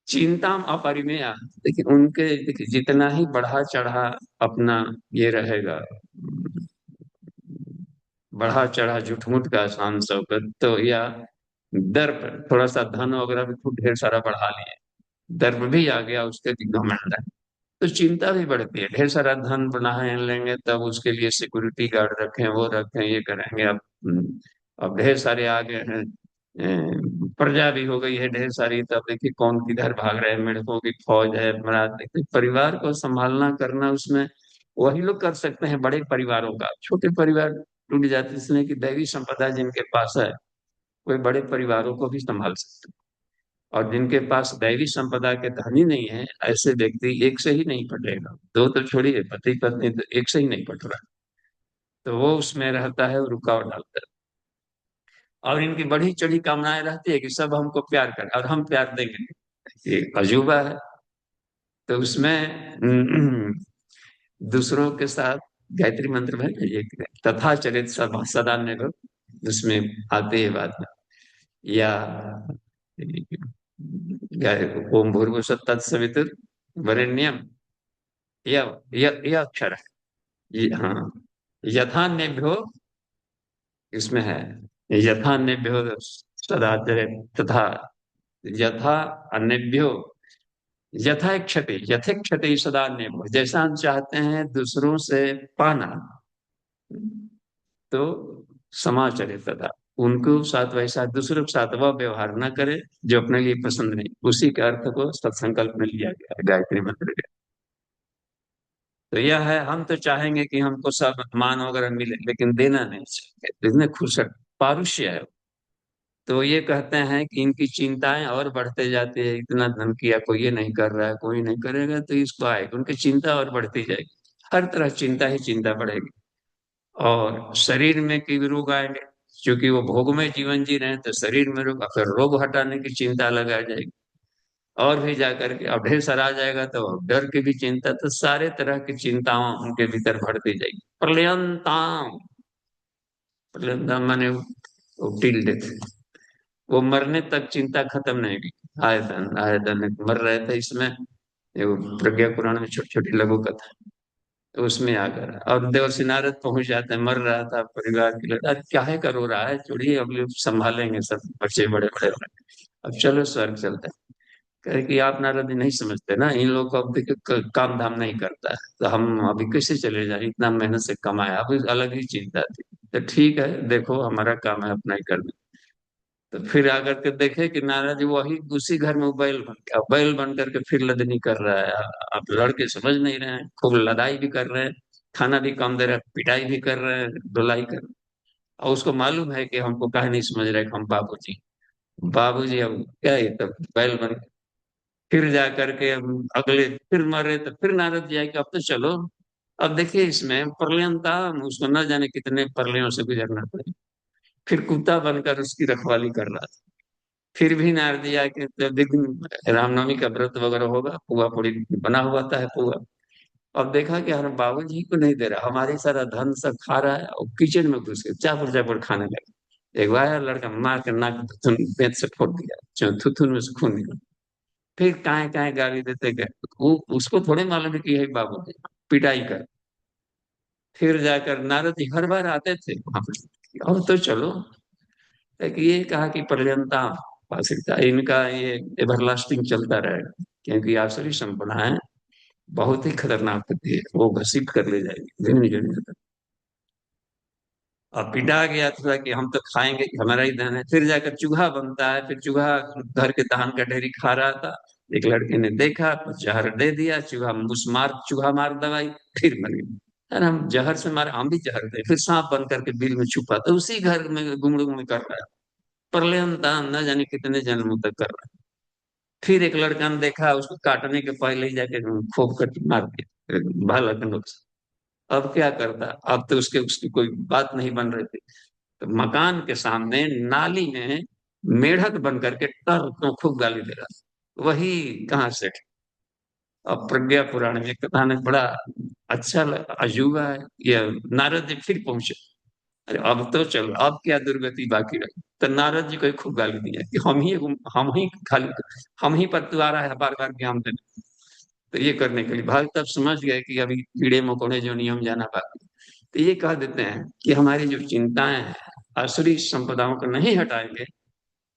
चिंता अपरिमेय, देखिए उनके, देखिए जितना ही बढ़ा चढ़ा अपना ये रहेगा, बढ़ा चढ़ा झूठमूठ का शान शौकत, तो या दर्प, थोड़ा सा धन वगैरह भी खूब ढेर सारा बढ़ा लिए, दर्प भी आ गया उसके, घमंड है, तो चिंता भी बढ़ती है। ढेर सारा धन बना लेंगे, तब उसके लिए सिक्योरिटी गार्ड रखें, वो रखें, ये करेंगे। अब ढेर सारे आ गए हैं, प्रजा भी हो गई है ढेर सारी, तब देखिए कौन किधर भाग रहे हैं, मेढकों की फौज है, मरा, देखिए परिवार को संभालना करना, उसमें वही लोग कर सकते हैं बड़े परिवारों का। छोटे परिवार टूट जाते हैं, इसलिए कि दैवी संपदा जिनके पास है, वे बड़े परिवारों को भी संभाल सकते हैं। और जिनके पास दैवी संपदा के धनी नहीं है, ऐसे व्यक्ति एक से ही नहीं पटेगा, दो तो छोड़िए, पति पत्नी तो एक से ही नहीं पट रहा, तो वो उसमें रहता है, रुकावट डालता है। और इनकी बढ़ी चढ़ी कामनाएं रहती है कि सब हमको प्यार कर और हम प्यार देंगे, ये अजूबा है। तो उसमें दूसरों के साथ गायत्री मंत्र में ये तथा चरित सदा ने को, उसमें आते है बात में, या ओम भूर्भुवस्सुः तत्सवितुर वरेण्यम, यह अक्षर है, ये, हाँ, यथान्यभ्यो, इसमें है, यथान्यभ्यो सदाचरे तथा, यथा अन्यभ्यो, यथा क्षति, यथेक्षति सदा अन्यभ्यो, जैसा हम चाहते हैं दूसरों से पाना, तो समाचरे तथा, उनको साथ वैसा दूसरों के साथ वह व्यवहार न करे जो अपने लिए पसंद नहीं। उसी के अर्थ को सत्संकल्प में लिया गया है गायत्री मंत्र के। तो यह है, हम तो चाहेंगे कि हमको सब मान वगैरह मिले, लेकिन देना नहीं चाहेंगे, इतने खुश है, पारुष्य है। तो ये कहते हैं कि इनकी चिंताएं और बढ़ते जाती है, इतना धन किया, कोई ये नहीं कर रहा है, कोई नहीं करेगा, तो इसको आएगी, उनकी चिंता और बढ़ती जाएगी, हर तरह चिंता ही चिंता बढ़ेगी। और शरीर में की भी रोग आएंगे, क्योंकि वो भोग में जीवन जी रहे हैं, तो शरीर में रोग, फिर रोग हटाने की चिंता लगा जाएगी, और भी जाकर के अब ढेर सारा आ जाएगा, तो डर की भी चिंता, तो सारे तरह की चिंताओं उनके भीतर बढ़ती जाएगी। प्रलयंताम, प्रलयंताम माने टिल डेथ, वो मरने तक चिंता खत्म नहीं हुई। आए धन मर रहे थे इसमें, ये वो प्रज्ञा पुराण में छोटी छोटी लघु कथा, तो उसमें आकर और देवर्षि नारद पहुंच जाते हैं, मर रहा था परिवार के लिए, "अरे काहे का रो रहा है, छोड़िए, अब लोग संभालेंगे, सब बच्चे बड़े बड़े हो गए, अब चलो स्वर्ग चलते हैं।" कहे कि आप नारद जी नहीं समझते ना, इन लोगों को अब देखिए काम धाम नहीं करता है, तो हम अभी कैसे चले जाए, इतना मेहनत से कमाया, अब अलग ही चिंता थी। तो ठीक है, देखो हमारा काम है अपना ही करना। तो फिर आकर के देखे कि नाराज जी वही उसी घर में बैल बन गया, बैल बन करके फिर लदनी कर रहा है। आप लड़के समझ नहीं रहे हैं, खूब लदाई भी कर रहे हैं, खाना भी कम दे रहे हैं, पिटाई भी कर रहे हैं, धुलाई कर रहे हैं। और उसको मालूम है कि हमको काहे नहीं समझ रहे कि हम बाबूजी, बाबूजी अब क्या, ये तो बैल बन गए। फिर जा करके अगले फिर मरे, तो फिर नारद जी आए कि अब तो चलो, अब देखिए इसमें प्रलयन था, उसको न जाने कितने प्रलयों से गुजरना पड़े। फिर कुत्ता बनकर उसकी रखवाली कर रहा था। फिर भी नार दिया कि जब दिन रामनवमी का व्रत वगैरह होगा, पुआ पूड़ी बना हुआ था है पुआ। अब देखा कि हमारे बाबूजी को नहीं दे रहा, हमारे सारा धन सब खा रहा है, और किचन में घुस के चापुर चापुर खाने लगा। एक आया लड़का, मार के नाक थुथुन पेट से फोड़ दिया, थुथुन में से खून निकला। फिर काहे काहे गाली देते गए। वो उसको थोड़े मालूम है कि यही बाबू है, पिटाई कर। फिर जाकर नारद जी हर बार आते थे वहां पर, अब तो चलो। एक ये कहा कि पर्यंता वासिता, इनका ये एवरलास्टिंग चलता रहेगा, क्योंकि आसुरी संपदाएं बहुत ही खतरनाक होती है, वो घसीट कर ले जाएगी गिन गिन कर। अब पिटा गया था कि हम तो खाएंगे, हमारा ही धन है। फिर जाकर चूहा बनता है, फिर चूहा घर के धान का ढेरी खा रहा था, एक लड़के ने देखा तो जहर दे दिया, चूहा मार दवाई, फिर मर गया। अरे हम जहर से मारे, हम भी जहर दे, फिर सांप बन करके बिल में छुपा, तो उसी घर में गुमड़ुम में कर रहा है। प्रलयंता न जाने कितने जन्मों तक कर रहा है। फिर एक लड़का ने देखा, उसको काटने के पहले ही जाके खोप कर मार दिया भाला के नुक्स। अब क्या करता, अब तो उसके उसकी कोई बात नहीं बन रही थी। तो मकान के सामने नाली में मेढक बन करके टर तो खूब गाली दे रहा। वही कहाँ से, अब प्रज्ञा पुराण में कथानक बड़ा अच्छा अजूबा है। ये नारद जी फिर पहुंचे, अरे अब तो चलो, अब क्या दुर्गति बाकी रही। तो नारद जी को खूब गाली दिया कि हम ही खाली, हम ही पर तू आ रहा है बार बार ज्ञान देने। तो ये करने के लिए भाग तब समझ गए कि अभी कीड़े मकोड़े जो नियम जाना बाकी। तो ये कह देते हैं कि हमारी जो चिंताएं हैं आसुरी संपदाओं को नहीं हटाएंगे,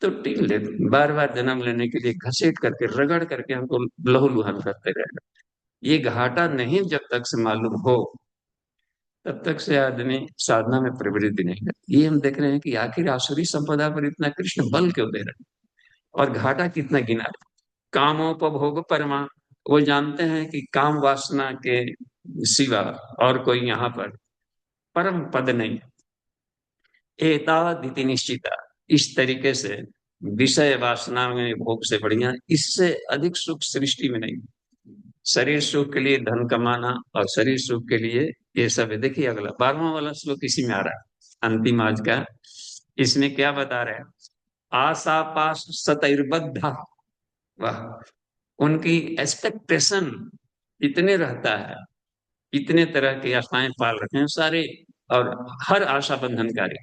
तो टिल ले, बार बार जन्म लेने के लिए घसीट करके रगड़ करके हमको लहूलुहान करते रहेगा। ये घाटा नहीं जब तक से मालूम हो, तब तक से आदमी साधना में प्रवृत्ति नहीं करती। ये हम देख रहे हैं कि आखिर आसुरी संपदा पर इतना कृष्ण बल क्यों दे रहे हैं, और घाटा कितना गिना है। कामोपभोग परमा, वो जानते हैं कि काम वासना के सिवा और कोई यहाँ पर परम पद नहीं। एतावदिति निश्चिता, इस तरीके से विषय वासना में भोग से बढ़िया इससे अधिक सुख सृष्टि में नहीं। शरीर सुख के लिए धन कमाना, और शरीर सुख के लिए ये सब है। देखिए अगला 12वां वाला श्लोक इसी में आ रहा है, अंतिम आज का। इसमें क्या बता रहे हैं, आशा पाश सतैर्बद्धा, वाह, उनकी एक्सपेक्टेशन इतने रहता है, इतने तरह की आशाएं पाल रखे हैं सारे, और हर आशा बंधनकारी।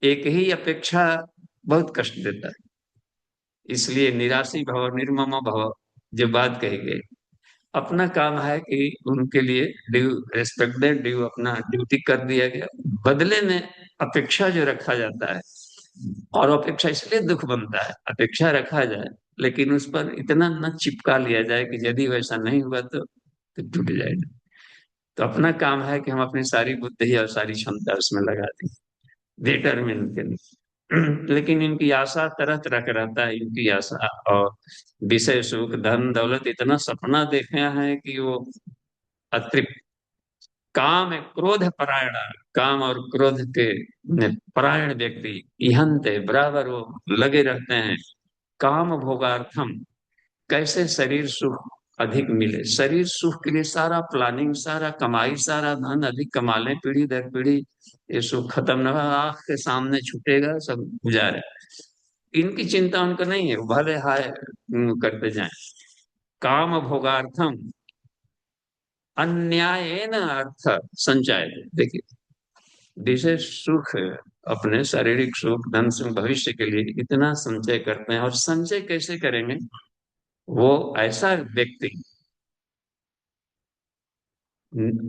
एक ही अपेक्षा बहुत कष्ट देता है। इसलिए निराशी भव निर्मम भव, जो बात कही गई, अपना काम है कि उनके लिए ड्यू रेस्पेक्ट दे, ड्यू अपना ड्यूटी कर दिया गया। बदले में अपेक्षा जो रखा जाता है, और अपेक्षा इसलिए दुख बनता है, अपेक्षा रखा जाए लेकिन उस पर इतना न चिपका लिया जाए कि यदि वैसा नहीं हुआ तो टूट जाएगा। तो अपना काम है कि हम अपनी सारी बुद्धि और सारी क्षमता उसमें लगा दें, डिटरमिन के लिए। लेकिन इनकी आशा तरह तरह का रहता है, इनकी आशा और विषय सुख धन दौलत इतना सपना देखे हैं कि वो अतृप्त। काम है क्रोध परायण, काम और क्रोध के परायण व्यक्ति इहन्ते बराबर वो लगे रहते हैं। काम भोगार्थम, कैसे शरीर सुख अधिक मिले, शरीर सुख के लिए सारा प्लानिंग, सारा कमाई, सारा धन अधिक कमा लें, पीढ़ी दर पीढ़ी ये सुख खत्म न हो, आंख के सामने छूटेगा सब गुजारे। इनकी चिंता उनको नहीं है, वो भले हाय करते जाएं। काम भोगार्थम अन्याय न अर्थ संचय, देखिए विशेष सुख, अपने शारीरिक सुख धन सुख भविष्य के लिए इतना संचय करते हैं। और संचय कैसे करेंगे, वो ऐसा व्यक्ति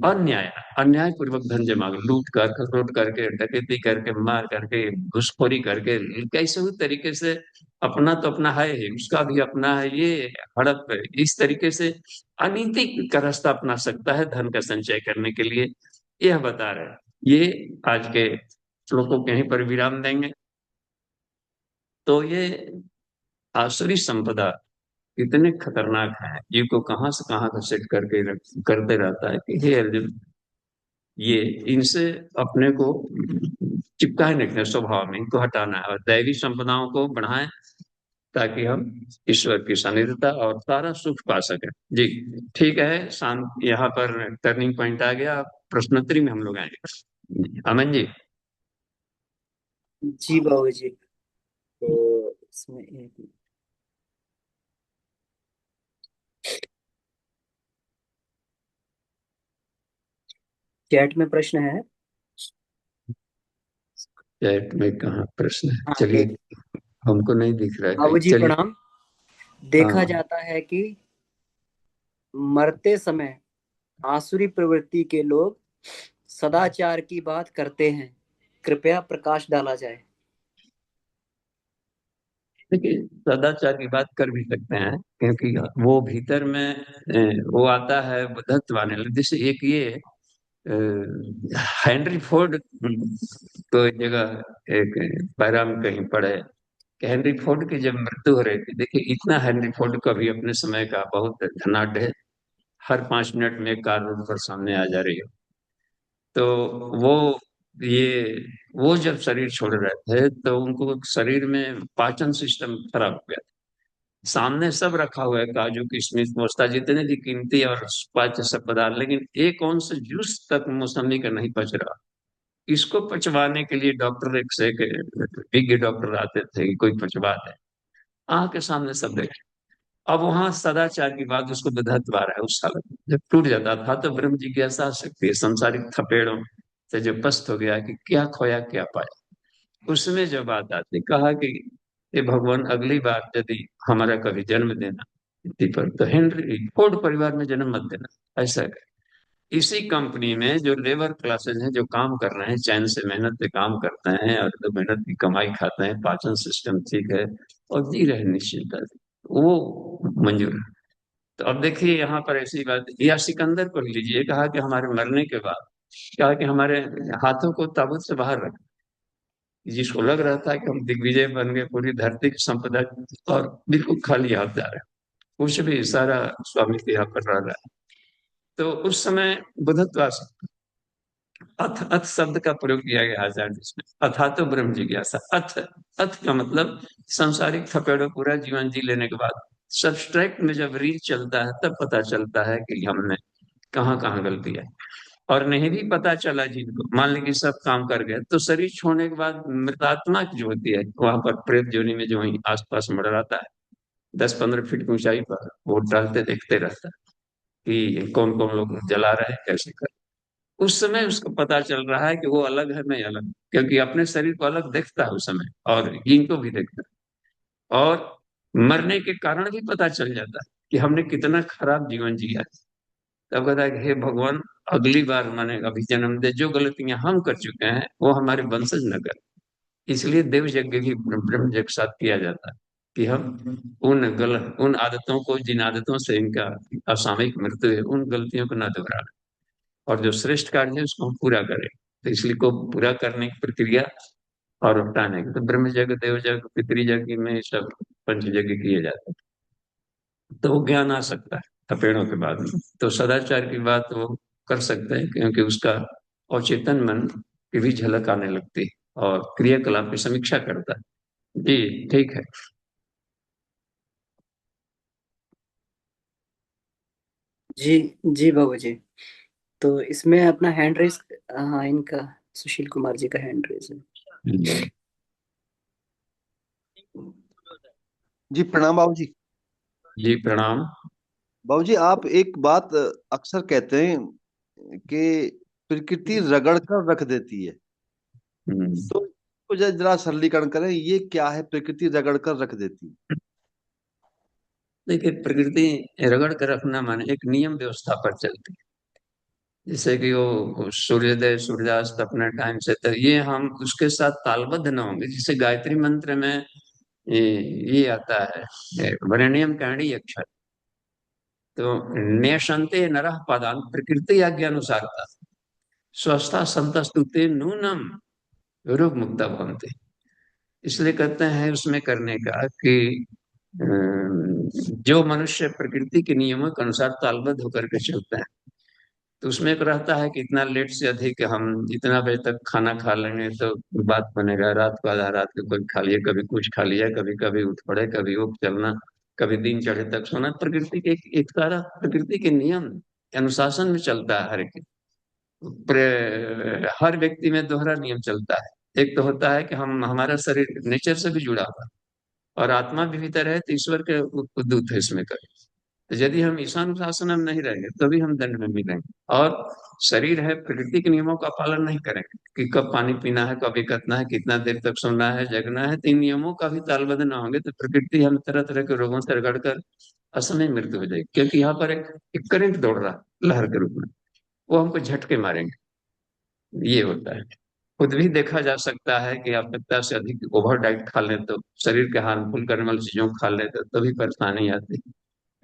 अन्याय अन्याय पूर्वक धन जमा लूट कर खसोट करके डकैती करके मार करके घुसखोरी करके कैसे उस तरीके से, अपना तो अपना है ही, उसका भी अपना है, ये हड़प है, इस तरीके से अनीति का रास्ता अपना सकता है धन का संचय करने के लिए। यह बता रहे हैं। ये आज के श्लोकों के यहीं पर विराम देंगे। तो ये आसुरी संपदा इतने खतरनाक है, जीव को कहां से कहां का सेट करके करते रहता है कि हे अर्जुन, ये इनसे अपने को चिपकाए रखना, स्वभाव में इनको हटाना है और दैवी संपदाओं को बढ़ाएं, ताकि हम ईश्वर की सानिध्यता और सारा सुख पा सकें। जी ठीक है, शांत, यहाँ पर टर्निंग पॉइंट आ गया, प्रश्नोत्तरी में हम लोग आएंगे। अमन जी। जी बाबू जी। तो इसमें एक चैट में प्रश्न है। चैट में कहाँ प्रश्न है, हाँ चलिए, एक, हमको नहीं दिख रहा है कहीं, बाबू जी चलिए। प्रणाम। देखा हाँ। जाता है कि मरते समय आसुरी प्रवृत्ति के लोग सदाचार की बात करते हैं। कृपया प्रकाश डाला जाए। देखिए, सदाचार की बात कर भी सकते हैं, क्योंकि वो भीतर में वो आता है, बुद्धत्व आने लगे। जैसे एक ये हेनरी फोर्ड को एक जगह एक पैरा में कहीं पढ़े कि हेनरी फोर्ड की जब मृत्यु हो रही थी, देखिए इतना हेनरी फोर्ड का भी अपने समय का बहुत धनाढ्य है, हर 5 मिनट में एक कार रोड पर सामने आ जा रही हो। तो वो ये वो जब शरीर छोड़ रहे थे तो उनको शरीर में पाचन सिस्टम खराब हो गया। सामने सब रखा हुआ है, काजू किशमिश मोस्ता जितने भी कीमती और पाच्य सब पदार्थ, लेकिन एक औंस जूस तक मौसमी का नहीं पच रहा। इसको पचवाने के लिए डॉक्टर एक से एक विज्ञ डॉक्टर आते थे कि कोई पचवा दे। आंख के सामने सब देखे। अब वहां सदाचार की बात उसको विधत्व आ रहा है उस हालत में। जब टूट जाता था तो ब्रह्म जिज्ञासा आ सकती है, संसारिक थपेड़ों से जो पस्त हो गया कि क्या खोया क्या पाया। उसमें जो बात आती, कहा कि ये भगवान अगली बार यदि हमारा कभी जन्म देना पृथ्वी पर, तो हेनरी फोर्ड परिवार में जन्म मत देना, ऐसा है। इसी कंपनी में जो लेबर क्लासेस हैं, जो काम कर रहे हैं, चैन से मेहनत से काम करते हैं और तो मेहनत की कमाई खाते हैं, पाचन सिस्टम ठीक है और जी रहे हैं निश्चिंतता से, वो मंजूर है। तो अब देखिए यहाँ पर ऐसी बात, या सिकंदर को लीजिए, कहा कि हमारे मरने के बाद, कहा कि हमारे हाथों को ताबूत से बाहर रख। जिसको लग रहा था कि हम दिग्विजय बन गए, पूरी धरती की संपदा, और बिल्कुल खाली हाथ जा रहे हैं, कुछ भी सारा स्वामी के यहाँ पर रह रहा है। तो उस समय बुधत्व आ सकता। अथ अथ शब्द का प्रयोग किया गया आचार्य जिसमें, अथा तो ब्रह्म जिज्ञासा। अथ, अथ का मतलब संसारिक थपेड़ों पूरा जीवन जी लेने के बाद सब्सट्रैक्ट में जब रील चलता है तब पता चलता है कि हमने कहाँ कहाँ गलती है। और नहीं भी पता चला जिनको, मान लीजिए सब काम कर गए, तो शरीर छोड़ने के बाद मृतात्मा जो होती है वहां पर प्रेत योनि में जो वहीं आसपास मंडराता है, 10-15 फीट की ऊंचाई पर, वो टहलते देखते रहता है कि कौन कौन लोग जला रहे हैं, कैसे कर। उस समय उसको पता चल रहा है कि वो अलग है, मैं अलग हूं। क्योंकि अपने शरीर को अलग देखता है उस समय, और इनको भी देखता है। और मरने के कारण भी पता चल जाता है कि हमने कितना खराब जीवन जिया है। तब कहता है कि हे भगवान, अगली बार माने अभी जन्म दे, जो गलतियां हम कर चुके हैं वो हमारे वंशज न कर। इसलिए देव यज्ञ भी ब्रह्म यज्ञ के साथ किया जाता है कि हम उन आदतों को, जिन आदतों से इनका असामयिक मृत्यु है, उन गलतियों को न दोहराएं, और जो श्रेष्ठ कार्य है उसको हम पूरा करें। तो इसलिए को पूरा करने की प्रक्रिया और हटाने की, तो ब्रह्म यज्ञ, देव यज्ञ, पितृ में ये सब पंच यज्ञ किए जाते हैं। तो वो ज्ञान आ सकता है थपेड़ों के बाद में। तो सदाचार की बात वो कर सकते हैं, क्योंकि उसका अवचेतन मन की भी झलक आने लगती है और क्रियाकलाप की समीक्षा करता है। जी ठीक है। जी जी बाबू जी। तो इसमें अपना हैंड रेस, हाँ इनका, सुशील कुमार जी का हैंड रेस है। जी प्रणाम बाबू जी। जी प्रणाम। बाबू जी, आप एक बात अक्सर कहते हैं कि प्रकृति रगड़ कर रख देती है। हम्म। तो इसको जरा सरलीकरण करें, ये क्या है प्रकृति रगड़ कर रख देती है? देखिए, प्रकृति रगड़ कर रखना माने एक नियम व्यवस्था पर चलती है। जैसे कि वो सूर्योदय सूर्यास्त अपने टाइम से, तो ये हम उसके साथ तालबद्ध न होंगे। जैसे गायत्री मंत्र में ये, ये आता है वरेण्यम कैंडी अक्षर। तो न्यशंते नरः पदान प्रकृति आज्ञानुसार था, स्वस्था संतस्तुते नूनम रोग मुक्ता भवन्ते। इसलिए कहते हैं उसमें करने का कि जो मनुष्य प्रकृति के नियमों के अनुसार तालबद्ध होकर के चलते हैं, तो उसमें एक रहता है कि इतना लेट से अधिक हम इतना बजे तक खाना खा लेंगे तो बात बनेगा। रात को आधा रात को कोई खा लिया, कभी कुछ खा लिया, कभी कभी उठ पड़े, कभी उठ चलना, कभी दिन चढ़े तक सोना। प्रकृति के एक सारा प्रकृति के नियम अनुशासन में चलता है। हर व्यक्ति में दोहरा नियम चलता है। एक तो होता है कि हम, हमारा शरीर नेचर से भी जुड़ा हुआ है, और आत्मा भी भीतर है, तो ईश्वर के उद्दूत है इसमें कर। तो यदि हम ईशानुशासन में नहीं रहेंगे तभी हम दंड में मिलेंगे। और शरीर है, प्रकृति के नियमों का पालन नहीं करेंगे कि कब पानी पीना है, कब इकतना है, कितना देर तक सोना है, जगना है, तो इन नियमों का भी तालबद्ध ना होंगे तो प्रकृति हम तरह तरह के रोगों से रगड़ कर असमय मृत्यु हो जाएगी। क्योंकि यहाँ पर एक करंट दौड़ रहा है लहर के रूप में, वो हमको झटके मारेंगे। ये होता है। खुद भी देखा जा सकता है कि आवश्यकता से अधिक ओवर डाइट खा लें तो शरीर के हार्मफुल करने वाली चीजों को खा लें तो तभी परेशानी आती है।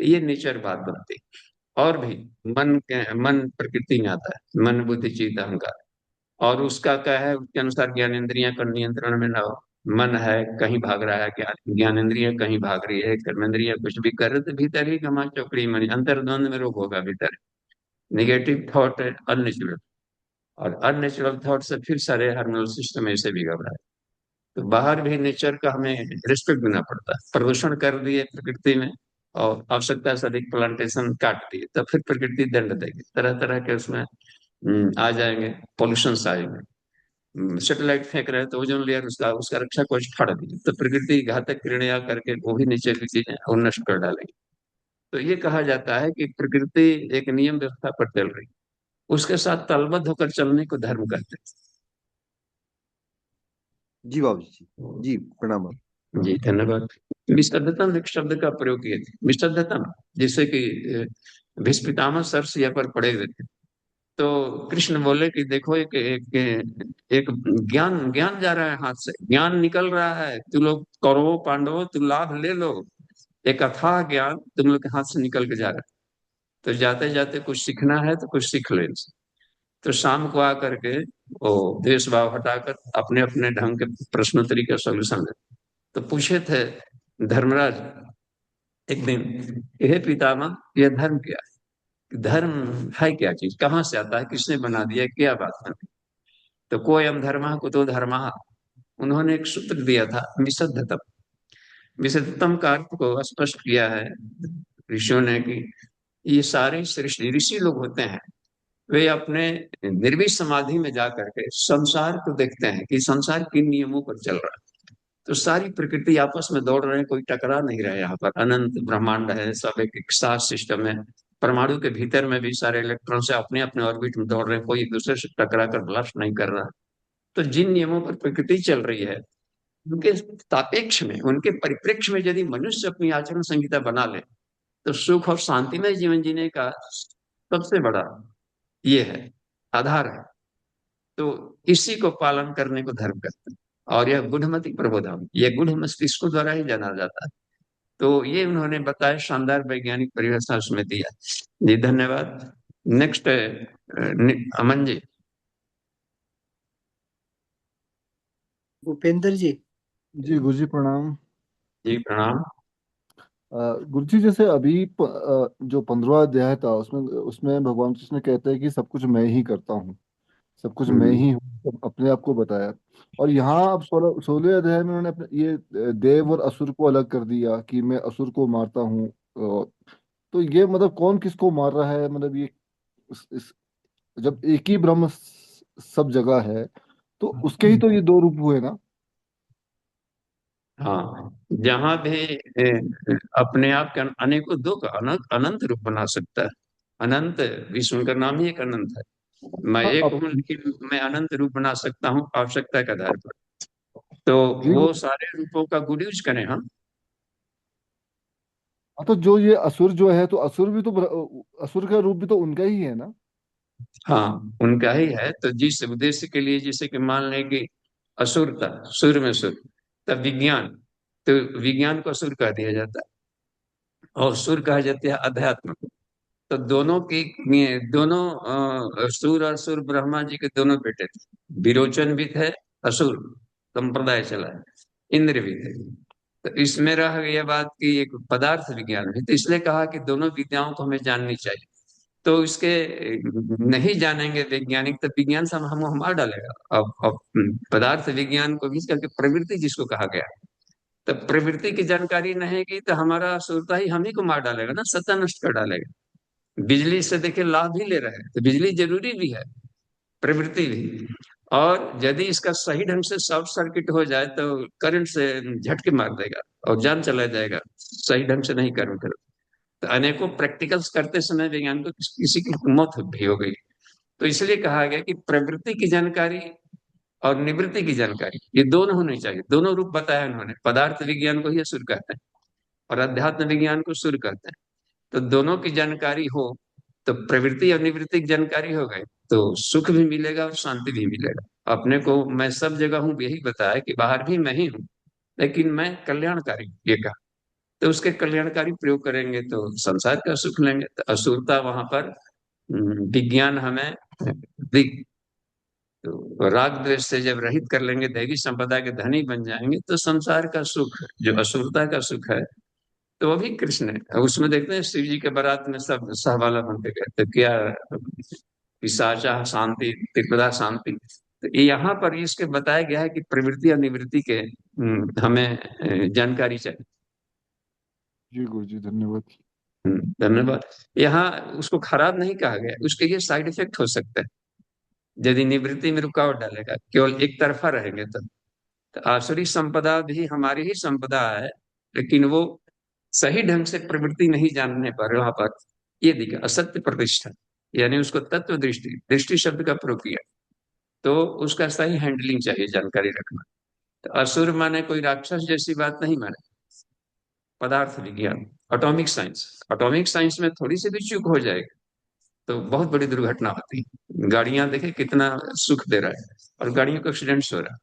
ये नेचर बात बनती है। और भी मन प्रकृति में आता है, मन बुद्धि चित्त अहंकार। और उसका क्या है, उसके अनुसार ज्ञान इंद्रियां का नियंत्रण में ना हो। मन है कहीं भाग रहा है, ज्ञान इंद्रियां कहीं भाग रही है, कर्मेंद्रियां कुछ भी कर रहे तो भीतर ही गमा चौकड़ी मनी अंतर्द्वंद में रोग होगा भीतर। निगेटिव थॉट है अननेचुरल, और अननेचुरल थॉट से फिर सारे हार्मोनल सिस्टम ऐसे बिगड़ रहा है। तो बाहर भी नेचर का हमें रिस्पेक्ट देना पड़ता है। प्रदूषण कर दिए प्रकृति में और आवश्यकता से अधिक प्लांटेशन काट दिए तो फिर प्रकृति दंड देगी, तरह तरह के उसमें आ जाएंगे, पॉल्यूशन आएंगे। सेटेलाइट फेंक रहे हैं तो ओजोन लेयर उसका उसका रक्षा कवच फाड़ दिए तो प्रकृति घातक किरणें आ करके वो भी नीचे की चीजें और नष्ट कर डालेंगे। तो ये कहा जाता है कि प्रकृति एक नियम व्यवस्था पर चल रही है, उसके साथ तालबद्ध होकर चलने को धर्म कहते जी बाबूजी जी। हैं। जी प्रणाम। जी धन्यवाद। विशुद्धतम एक शब्द का प्रयोग किए थे, विशुद्धतम, जिससे कि भीष्म पितामह सर से यहाँ पर पड़े हुए थे। तो कृष्ण बोले कि देखो एक ज्ञान ज्ञान जा रहा है हाथ से, ज्ञान निकल रहा है, तू लोग कौरवों पांडवों तू लाभ ले लो। एक अथाह ज्ञान तुम लोग के हाथ से निकल के जा रहा है, तो जाते जाते कुछ सीखना है तो कुछ सीख लो इनसे। तो शाम को आकर के वो द्वेष भाव हटाकर अपने अपने ढंग के प्रश्नोत्तरी का सोल्यूशन ले। तो पूछे थे धर्मराज एक दिन, हे पितामह यह धर्म क्या है, धर्म है क्या चीज, कहाँ से आता है, किसने बना दिया, क्या बात है। तो कोयम धर्मः कुतो धर्मः, उन्होंने एक सूत्र दिया था विशुद्धतम। विशुद्धतम का अर्थ को स्पष्ट किया है ऋषियों ने कि ये सारे सृष्टि ऋषि लोग होते हैं, वे अपने निर्विष समाधि में जा करके संसार को देखते हैं कि संसार किन नियमों पर चल रहा है। तो सारी प्रकृति आपस में दौड़ रहे हैं, कोई टकरा नहीं रहा है। यहाँ पर अनंत ब्रह्मांड है, सब एक साथ सिस्टम है। परमाणु के भीतर में भी सारे इलेक्ट्रॉन से अपने अपने ऑर्बिट में दौड़ रहे हैं, कोई एक दूसरे से टकरा कर ब्लास्ट नहीं कर रहा। तो जिन नियमों पर प्रकृति चल रही है उनके सापेक्ष में, उनके परिप्रेक्ष्य में यदि मनुष्य अपनी आचरण संहिता बना ले तो सुख और शांति में जीवन जीने का सबसे बड़ा ये है, आधार है। तो इसी को पालन करने को धर्म कहते हैं। और यह गुणमति प्रबोधन, यह गुण मस्तिष्कों द्वारा ही जाना जाता है। तो ये उन्होंने बताया, शानदार वैज्ञानिक परिभाषा उसमें दिया। जी धन्यवाद। नेक्स्ट अमन जी। भूपेंद्र जी। जी गुरुजी प्रणाम। जी प्रणाम। गुरुजी जैसे अभी जो 15वां अध्याय था उसमें उसमें भगवान कृष्ण कहते हैं कि सब कुछ मैं ही करता हूँ, सब कुछ मैं हम्म, ही हूँ, सब अपने आप को बताया। और यहाँ अब 16वें अध्याय में उन्होंने अपने ये देव और असुर को अलग कर दिया कि मैं असुर को मारता हूँ। तो ये मतलब कौन किसको मार रहा है, मतलब ये जब एक ही ब्रह्म सब जगह है तो उसके ही तो ये दो रूप हुए ना। हाँ, जहाँ भी अपने आप के अनेकों दो का अनंत अनंत रूप बना सकता है। अनंत, विष्णु का नाम ही एक अनंत है। मैं हाँ एक अब हूँ लेकिन मैं अनंत रूप बना सकता हूँ आवश्यकता के आधार पर। तो जी वो सारे रूपों का गुड यूज करें हम। हाँ, तो जो ये असुर जो है तो असुर भी तो असुर का रूप भी तो उनका ही है ना। हाँ, उनका ही है। तो जिस उद्देश्य के लिए, जैसे कि मान लें कि असुर था, सुर में सुर, तब विज्ञान, तो विज्ञान को असुर कह दिया जाता है और सुर कहा जाता है अध्यात्म। तो दोनों की, दोनों सुर और सुर ब्रह्मा जी के दोनों बेटे थे। विरोचन भी थे, असुर संप्रदाय चला है, इंद्र भी थे। तो इसमें रह गई बात की एक पदार्थ विज्ञान भी, तो इसलिए कहा कि दोनों विद्याओं को हमें जाननी चाहिए। तो इसके नहीं जानेंगे वैज्ञानिक तो विज्ञान से हम मार डालेगा। अब पदार्थ विज्ञान को भी करके प्रवृत्ति जिसको कहा गया, तो प्रवृत्ति की जानकारी नहीं की तो हमारा असुरता ही हम ही को मार डालेगा ना, सत्ता नष्ट कर डालेगा। बिजली से देखिए लाभ भी ले रहे हैं तो बिजली जरूरी भी है, प्रवृत्ति भी। और यदि इसका सही ढंग से शॉर्ट सर्किट हो जाए तो करंट से झटके मार देगा और जान चला जाएगा, सही ढंग से नहीं कर्म करो। तो अनेकों प्रैक्टिकल्स करते समय वैज्ञानिकों को किसी की मौत भी हो गई। तो इसलिए कहा गया कि प्रवृत्ति की जानकारी और निवृत्ति की जानकारी ये दोनों होनी चाहिए। दोनों रूप बताया उन्होंने। पदार्थ विज्ञान को ही असुर कहते हैं और अध्यात्म विज्ञान को सुर कहते हैं। तो दोनों की जानकारी हो तो प्रवृत्ति और निवृत्ति की जानकारी हो गई तो सुख भी मिलेगा और शांति भी मिलेगा। अपने को मैं सब जगह हूँ यही बताया कि बाहर भी मैं ही हूँ, लेकिन मैं कल्याणकारी हूं, ये कहा। तो उसके कल्याणकारी प्रयोग करेंगे तो संसार का सुख लेंगे। तो असुरता वहां पर विज्ञान हमें तो राग द्वेष से जब रहित कर लेंगे, दैवी संपदा के धनी बन जाएंगे, तो संसार का सुख जो असुरता का सुख है तो वो भी कृष्ण है। अब उसमें देखते हैं शिव जी के बारात में सब सहवाला बनते गए तो क्या पिशाचा शांति, त्रिपुरा शांति। तो यहाँ पर इसके बताया गया है कि प्रवृत्ति और निवृत्ति के हमें जानकारी चाहिए। जी गुरु जी, धन्यवाद। धन्यवाद। यहाँ उसको खराब नहीं कहा गया, उसके ये साइड इफेक्ट हो सकते हैं यदि निवृत्ति में रुकावट डालेगा, केवल एक तरफा रहेंगे तो आसुरी संपदा भी हमारी ही संपदा है, लेकिन वो सही ढंग से प्रवृत्ति नहीं जानने पर वहां पर ये दिखा असत्य प्रतिष्ठा, यानी उसको तत्व दृष्टि, दृष्टि शब्द का प्रयोग किया, तो उसका सही हैंडलिंग चाहिए, जानकारी रखना। तो असुर माने कोई राक्षस जैसी बात नहीं माने। पदार्थ विज्ञान, एटॉमिक साइंस, एटॉमिक साइंस में थोड़ी सी भी चूक हो जाएगी तो बहुत बड़ी दुर्घटना होती है। गाड़ियां देखे कितना सुख दे रहा है और गाड़ियों को एक्सीडेंट्स हो रहा है।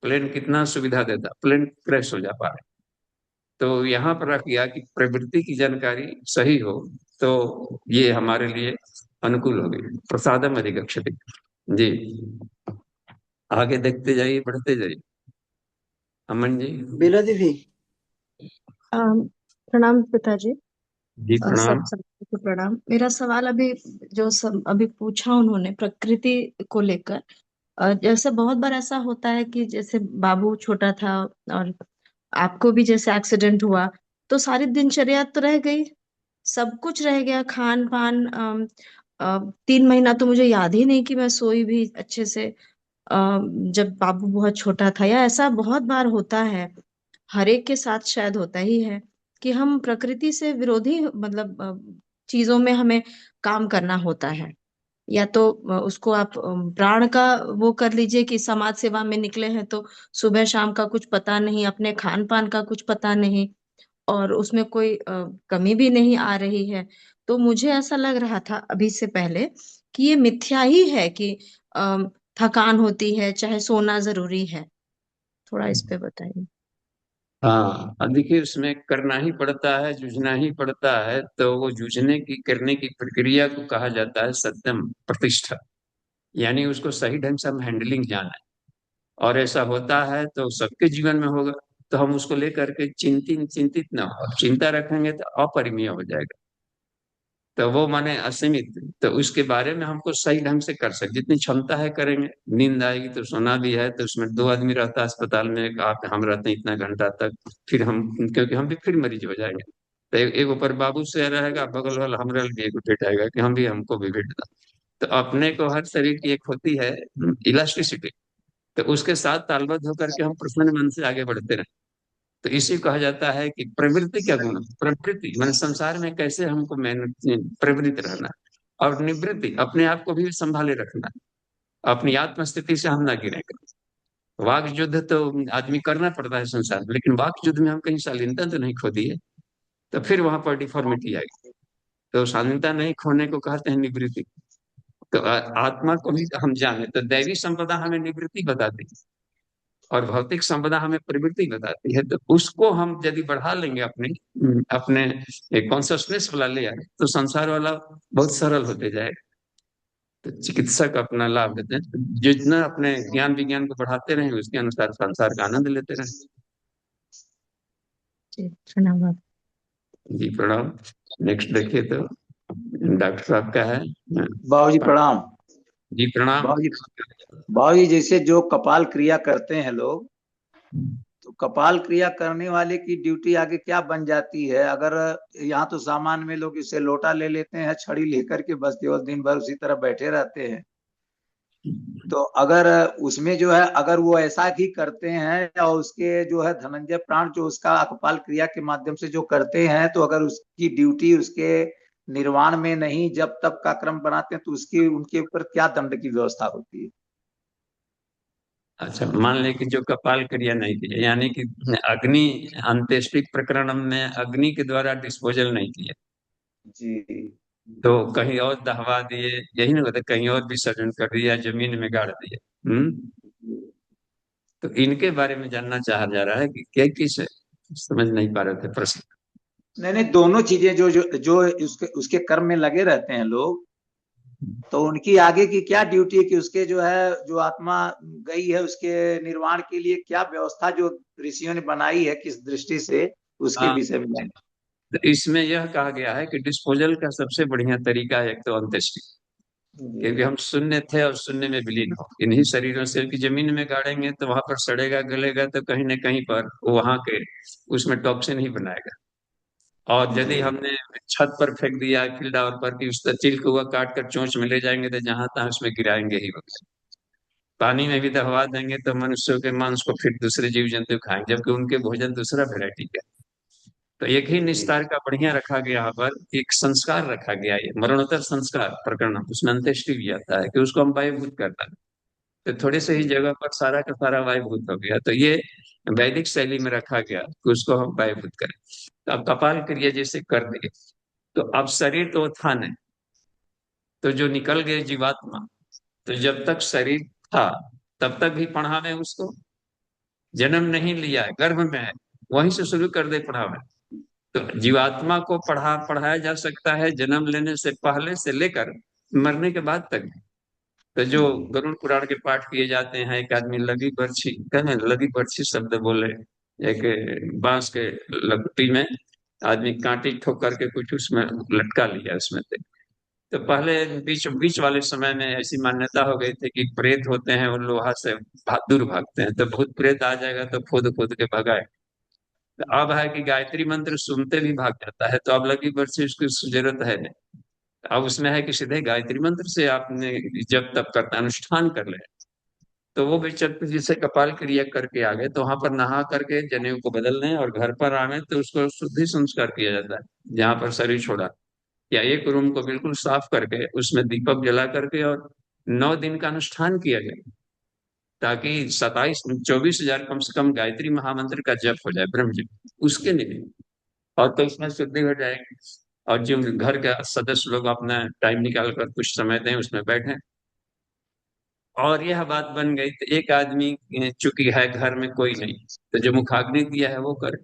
प्लेन कितना सुविधा देता, प्लेन क्रैश हो जा पा रहा है। तो यहाँ पर रख गया कि प्रवृत्ति की जानकारी सही हो तो ये हमारे लिए अनुकूल होगी। प्रसादम अधिगच्छति। जी आगे देखते जाइए, बढ़ते जाइए। अमन जी। बेला दीदी। प्रणाम पिताजी। जी सब प्रणाम। सबको प्रणाम। मेरा सवाल अभी जो सब अभी पूछा उन्होंने प्रकृति को लेकर, जैसे बहुत बार ऐसा होता है कि जैसे बाबू छोटा था और आपको भी जैसे एक्सीडेंट हुआ तो सारी दिनचर्या तो रह गई, सब कुछ रह गया, खान पान। 3 महीना तो मुझे याद ही नहीं कि मैं सोई भी अच्छे से, जब बाबू बहुत छोटा था। या ऐसा बहुत बार होता है, हर एक के साथ शायद होता ही है कि हम प्रकृति से विरोधी मतलब चीजों में हमें काम करना होता है। या तो उसको आप प्राण का वो कर लीजिए कि समाज सेवा में निकले हैं तो सुबह शाम का कुछ पता नहीं, अपने खान पान का कुछ पता नहीं, और उसमें कोई कमी भी नहीं आ रही है। तो मुझे ऐसा लग रहा था अभी से पहले कि ये मिथ्या ही है कि अ, थकान होती है, चाहे सोना जरूरी है। थोड़ा इस पे बताइए। हाँ, अब देखिए उसमें करना ही पड़ता है, जूझना ही पड़ता है, तो वो जूझने की करने की प्रक्रिया को कहा जाता है सत्यम प्रतिष्ठा। यानी उसको सही ढंग से हम हैंडलिंग जाना है। और ऐसा होता है तो सबके जीवन में होगा, तो हम उसको लेकर के चिंतित चिंतित ना हो। चिंता रखेंगे तो अपरिमेय हो जाएगा। तो वो माने असीमित, तो उसके बारे में हमको सही ढंग से कर सकते, जितनी क्षमता है करेंगे। नींद आएगी तो सोना भी है, तो उसमें 2 आदमी रहता है अस्पताल में, एक आप हम रहते हैं इतना घंटा तक, फिर हम, क्योंकि हम भी फिर मरीज हो जाएंगे। तो एक ऊपर बाबू से रहेगा, बगल वाला हमारे लिए भी एक भेट आएगा कि हम भी, हमको भी भेट दो। तो अपने को हर शरीर की एक होती है इलास्टिसिटी, तो उसके साथ तालबद्ध होकर के हम प्रसन्न मन से आगे बढ़ते रहे। तो इसी कहा जाता है कि प्रवृत्ति क्या गुण, प्रवृत्ति मैंने संसार में कैसे हमको मेहनत प्रवृत्त रहना, और निवृत्ति अपने आप को भी संभाले रखना, अपनी आत्म स्थिति से हम ना गिरेंगे। वाक युद्ध तो आदमी करना पड़ता है संसार में, लेकिन वाक युद्ध में हम कहीं शालीनता तो नहीं खो दिए, तो फिर वहां पर डिफॉर्मिटी आएगी। तो शालीनता नहीं खोने को कहते हैं निवृत्ति। तो आत्मा को भी हम जाने, तो दैवी संपदा हमें निवृत्ति बताती है और भौतिक संपदा हमें प्रवृत्ति बताती है। तो उसको हम यदि बढ़ा लेंगे अपने अपने कॉन्सियसनेस वाला ले आए तो संसार वाला बहुत सरल होते जाएगा। तो चिकित्सक अपना लाभ लेते हैं, तो जितना अपने ज्ञान विज्ञान को बढ़ाते रहें उसके अनुसार संसार का आनंद लेते रहें। जी प्रणाम। जी प्रणाम। नेक्स्ट देखिए तो डॉक्टर साहब का है। बाबूजी प्रणाम। जी प्रणाम। बाबूजी, बाबूजी जैसे जो कपाल क्रिया करते हैं लोग, तो कपाल क्रिया करने वाले की ड्यूटी आगे क्या बन जाती है? अगर यहाँ तो सामान्य में लोग इसे लोटा ले लेते हैं, छड़ी लेकर के बस केवल दिन भर उसी तरह बैठे रहते हैं। तो अगर उसमें जो है अगर वो ऐसा ही करते हैं और उसके जो है धनंजय प्राण जो उसका कपाल क्रिया के माध्यम से जो करते हैं, तो अगर उसकी ड्यूटी उसके निर्वाण में नहीं जब तब का क्रम बनाते हैं तो उसकी उनके ऊपर क्या दंड की व्यवस्था होती है? अच्छा, मान ले कि जो कपाल क्रिया नहीं की, यानी कि अग्नि अंत्येष्टि प्रकरण में अग्नि के द्वारा डिस्पोजल नहीं किया, जी तो कहीं और दहवा दिए, यही नहीं होता, कहीं और विसर्जन कर दिया, जमीन में गाड़ दिए। तो इनके बारे में जानना चाहा जा रहा है कि क्या किस, समझ नहीं पा रहे थे प्रश्न। नहीं नहीं, दोनों चीजें जो जो जो उसके कर्म में लगे रहते हैं लोग, तो उनकी आगे की क्या ड्यूटी है कि उसके जो है जो आत्मा गई है उसके निर्वाण के लिए क्या व्यवस्था जो ऋषियों ने बनाई है किस दृष्टि से, उसके हाँ, विषय में। तो इसमें यह कहा गया है कि डिस्पोजल का सबसे बढ़िया तरीका है एक तो अंत्येष्टि, क्योंकि हम शून्य थे और शून्य में विलीन हो, इन्हीं शरीरों से कि जमीन में गाड़ेंगे तो वहां पर सड़ेगा गलेगा, तो कहीं न कहीं पर वहां के उसमें टॉक्सिन ही बनाएगा। और यदि हमने छत पर फेंक दिया फील्ड आवर पर कि उस चिल्क हुआ काट कर चोंच में ले जाएंगे तो जहां तहां उसमें गिराएंगे ही वगैरह। पानी में भी दहवा देंगे तो मनुष्यों के मांस को फिर दूसरे जीव जंतु खाएंगे, जबकि उनके भोजन दूसरा वेराइटी का। तो एक ही निस्तार का बढ़िया रखा गया, यहाँ पर एक संस्कार रखा गया है, मरणोत्तर संस्कार प्रकरण, उसमें अंत्येष्टि भी आता है कि उसको हम वायुभूत करता है। तो थोड़े से ही जगह पर सारा का सारा वायुभूत हो गया, तो ये वैदिक शैली में रखा गया कि उसको हम वायुभूत करें। तो अब कपाल क्रिया जैसे कर दिए, तो अब शरीर तो था नहीं, तो जो निकल गए जीवात्मा, तो जब तक शरीर था तब तक भी पढ़ावे उसको, जन्म नहीं लिया है गर्भ में है, वहीं से शुरू कर दे पढ़ावे। तो जीवात्मा को पढ़ाया जा सकता है जन्म लेने से पहले से लेकर मरने के बाद तक। तो जो गरुड़ पुराण के पाठ किए जाते हैं, एक आदमी लगी बर्छी, कहने लगी बर्छी शब्द बोले, एक बांस के लकड़ी में आदमी कांटी ठोक करके कुछ उसमें लटका लिया उसमें से। तो पहले बीच बीच वाले समय में ऐसी मान्यता हो गई थी कि प्रेत होते हैं और लोहा से दूर भागते हैं, तो भूत प्रेत आ जाएगा तो खोद खोद के भगाए। तो अब है कि गायत्री मंत्र सुनते भी भाग जाता है, तो अब लगी बरसी उसकी जरूरत है नहीं। अब उसमें है कि सीधे गायत्री मंत्र से आपने जब तब करता अनुष्ठान कर ले। तो वो बेचत जिसे कपाल क्रिया करके आ गए, तो वहां पर नहा करके जनेऊ को बदल लें और घर पर आवे तो उसको शुद्धि संस्कार किया जाता है, जहाँ पर शरीर छोड़ा, या एक रूम को बिल्कुल साफ करके उसमें दीपक जला करके और 9 दिन का अनुष्ठान किया जाए, ताकि 27-24 हजार कम से कम गायत्री महामंत्र का जप हो जाए, ब्रह्म जप उसके लिए। और तो इसमें शुद्धि हो जाएगी। और जो घर के सदस्य लोग अपना टाइम निकाल कर कुछ समय दें उसमें बैठे। और यह बात बन गई, तो एक आदमी चूंकि है घर में कोई नहीं, तो जो मुखाग्नि दिया है वो करे,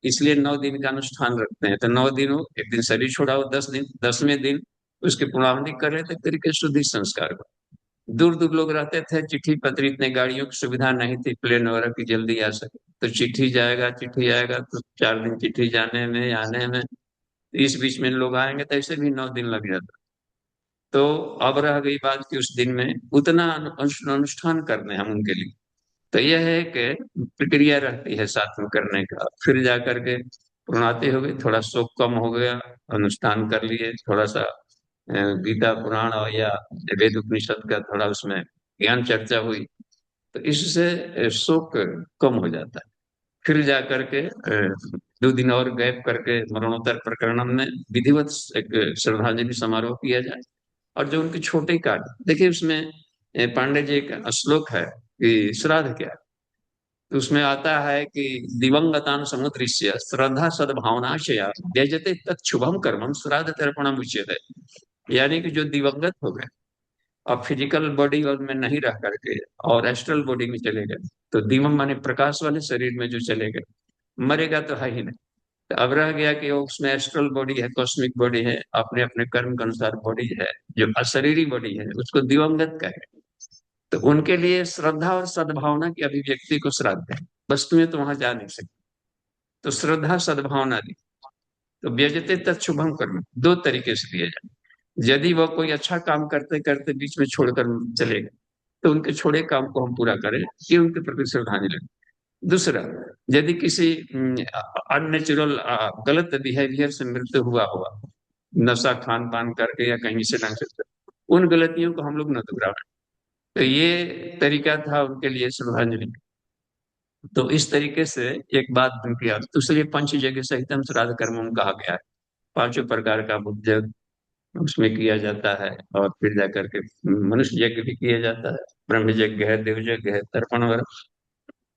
इसलिए 9 दिन का अनुष्ठान रखते हैं। तो 9 दिन हो, एक दिन शरीर छोड़ाओ, 10 दिन, 10वें दिन उसकी पुण्यावनी कर लेते तरीके शुद्धि संस्कार को। दूर दूर लोग रहते थे, चिट्ठी पत्री, इतने गाड़ियों की सुविधा नहीं थी प्लेन वगैरह की जल्दी आ सके, तो चिट्ठी जाएगा, चिट्ठी आएगा, तो 4 दिन चिट्ठी जाने में आने में, इस बीच में लोग आएंगे तो ऐसे भी 9 दिन लग जाता। तो अब रह गई बात कि उस दिन में उतना अनुष्ठान करने हम उनके लिए। तो यह है कि प्रक्रिया रहती है साथ में करने का, फिर जा करके पुराते हो गए, थोड़ा शोक कम हो गया, अनुष्ठान कर लिए, थोड़ा सा गीता पुराण और या वेद उपनिषद का थोड़ा उसमें ज्ञान चर्चा हुई, तो इससे शोक कम हो जाता है। फिर जा करके 2 दिन और गैप करके मरणोत्तर प्रकरण में विधिवत एक श्रद्धांजलि समारोह किया जाए। और जो उनके छोटे कार्य देखिए, उसमें पांडे जी एक श्लोक है कि श्राद्ध क्या है, तो उसमें आता है कि दिवंगतान समुद्रिश्य श्रद्धा सद्भावनाशया त्यजते तत्शुभम कर्मम श्राद्ध तर्पणम उच्यते। यानी कि जो दिवंगत हो गए और फिजिकल बॉडी और में नहीं रह करके और एस्ट्रल बॉडी में चले गए, तो दिवम माने प्रकाश वाले शरीर में जो चले गए, मरेगा तो है ही नहीं। तो अब रह गया कि वो उसमें एस्ट्रल बॉडी है, कॉस्मिक बॉडी है, अपने अपने कर्म के अनुसार बॉडी है, जो अशरीरी बॉडी है उसको दिवंगत कहे। तो उनके लिए श्रद्धा और सद्भावना की अभिव्यक्ति को श्राद्ध है, वस्तुएं तो वहां जा नहीं सकती, तो श्रद्धा सद्भावना दी। तो व्यजते तत्शुभम कर्म 2 तरीके से दिया जाए। यदि वह कोई अच्छा काम करते करते बीच में छोड़कर चले गए, तो उनके छोड़े काम को हम पूरा करें, ये उनके प्रति श्रद्धांजलि। दूसरा, यदि किसी अननेचुरल गलत बिहेवियर से मृत्यु हुआ हुआ, नशा खान पान करके या कहीं से ढंग से, उन गलतियों को हम लोग न दोहराएं, तो ये तरीका था उनके लिए श्रद्धांजलि। तो इस तरीके से एक बात बन किया, तो इसलिए पंच यज्ञ सहितम श्राद्ध कर्मम कहा गया है। पांचों प्रकार का बुद्ध यज्ञ उसमें किया जाता है, और फिर जाकर के मनुष्य यज्ञ भी किया जाता है, ब्रह्म यज्ञ है, देव यज्ञ है, तर्पण वगैरह।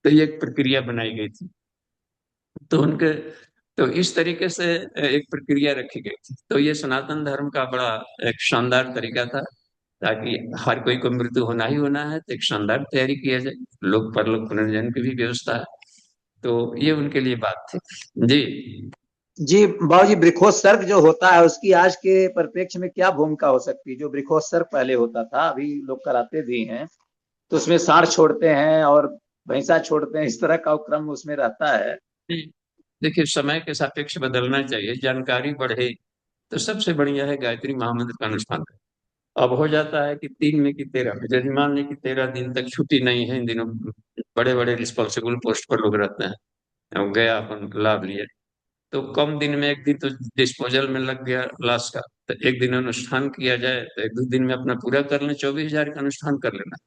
तो ये एक प्रक्रिया बनाई गई थी। तो उनके, तो इस तरीके से एक प्रक्रिया रखी गई थी। तो ये सनातन धर्म का बड़ा एक शानदार तरीका था, ताकि हर कोई को मृत्यु होना ही होना है, तो एक शानदार तैयारी किया जाए, लोक परलोक पुनर्जन्म की भी व्यवस्था है। तो ये उनके लिए बात थी। जी जी बाबूजी, वृक्षोत्सर्ग जो होता है उसकी आज के परिप्रेक्ष्य में क्या भूमिका हो सकती है? जो वृक्षोत्सर्ग पहले होता था, अभी लोग कराते भी हैं, तो उसमें सांड छोड़ते हैं और भैंसा छोड़ते हैं, इस तरह का क्रम उसमें रहता है। जी। देखिए, समय के सापेक्ष बदलना चाहिए, जानकारी बढ़े। तो सबसे बढ़िया है गायत्री महामंत्र का अनुष्ठान करें। अब हो जाता है कि 3 में कि 13 में, यदि मान लें कि 13 दिन तक छुट्टी नहीं है, इन दिनों बड़े बड़े रिस्पॉन्सिबल पोस्ट पर लोग रहते हैं, अब गया अपन लाभ लिया, तो कम दिन में एक दिन तो डिस्पोजल में लग गया लाश का, तो एक दिन अनुष्ठान किया जाए, तो 1-2 दिन में अपना पूरा कर लें, 24,000 का अनुष्ठान कर लेना।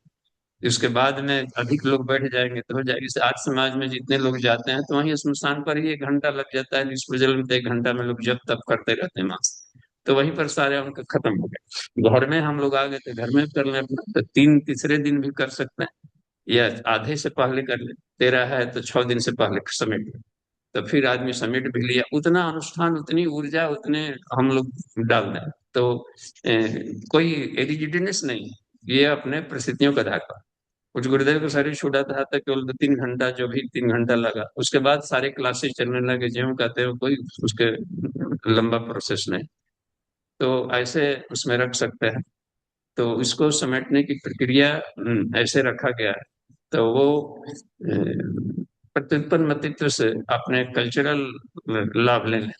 उसके बाद में अधिक लोग बैठ जाएंगे तो हो जाएगी। जैसे आज समाज में जितने लोग जाते हैं, तो वहीं स्मशान पर ही 1 घंटा लग जाता है, डिस्पोजल में तो 1 घंटा में लोग जब तब करते रहते हैं मांस, तो वहीं पर सारे उनका खत्म हो गया। घर में हम लोग आ गए तो घर में कर लें अपना, तो तीसरे दिन भी कर सकते हैं, या आधे से पहले कर ले, 13 है तो 6 दिन से पहले समेट ले, तो फिर आदमी समेट भी लिया, उतना अनुष्ठान, उतनी ऊर्जा, उतने हम लोग डाल दें। तो कोई एरिजिडनेस नहीं है, ये अपने परिस्थितियों का आधार पर। कुछ गुरुदेव का शरीर छूटा था तो केवल 2-3 घंटा, जो भी 3 घंटा लगा, उसके बाद सारे क्लासेस चलने लगे, ज्यों कहते हो कोई उसके लंबा प्रोसेस नहीं। तो ऐसे उसमें रख सकते हैं। तो इसको समेटने की प्रक्रिया ऐसे रखा गया है। तो वो प्रत्युत्पन्न मतित्व से अपने कल्चरल लाभ ले लें।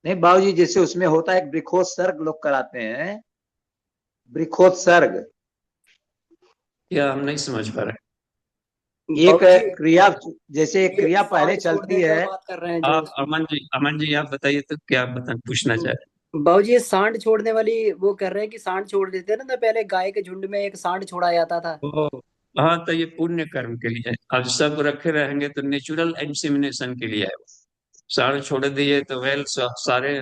नहीं बाबूजी, जैसे उसमें होता है एक वृक्षोत्सर्ग लोग कराते हैं, वृक्षोत्सर्ग या हम नहीं समझ पा रहे। एक बाबूजी, क्रिया, जैसे एक ये क्रिया पहले सांड चलती छोड़ने का है। बात कर रहे हैं जो आप उसमें। अमन जी आप बताइए, तो क्या बता पूछना चाह रहे बाबूजी, ये सांड छोड़ने वाली वो कर रहे हैं कि सांड छोड़ देते हैं ना, तो पहले गाय के झुंड में एक सांड छोड़ा जाता था। हैं? ओ, हाँ, तो ये पुण्य कर्म के लिए है। अब सब रखे रहेंगे तो नेचुरल इंसेमिनेशन के लिए है। सारे छोड़ दिए तो सारे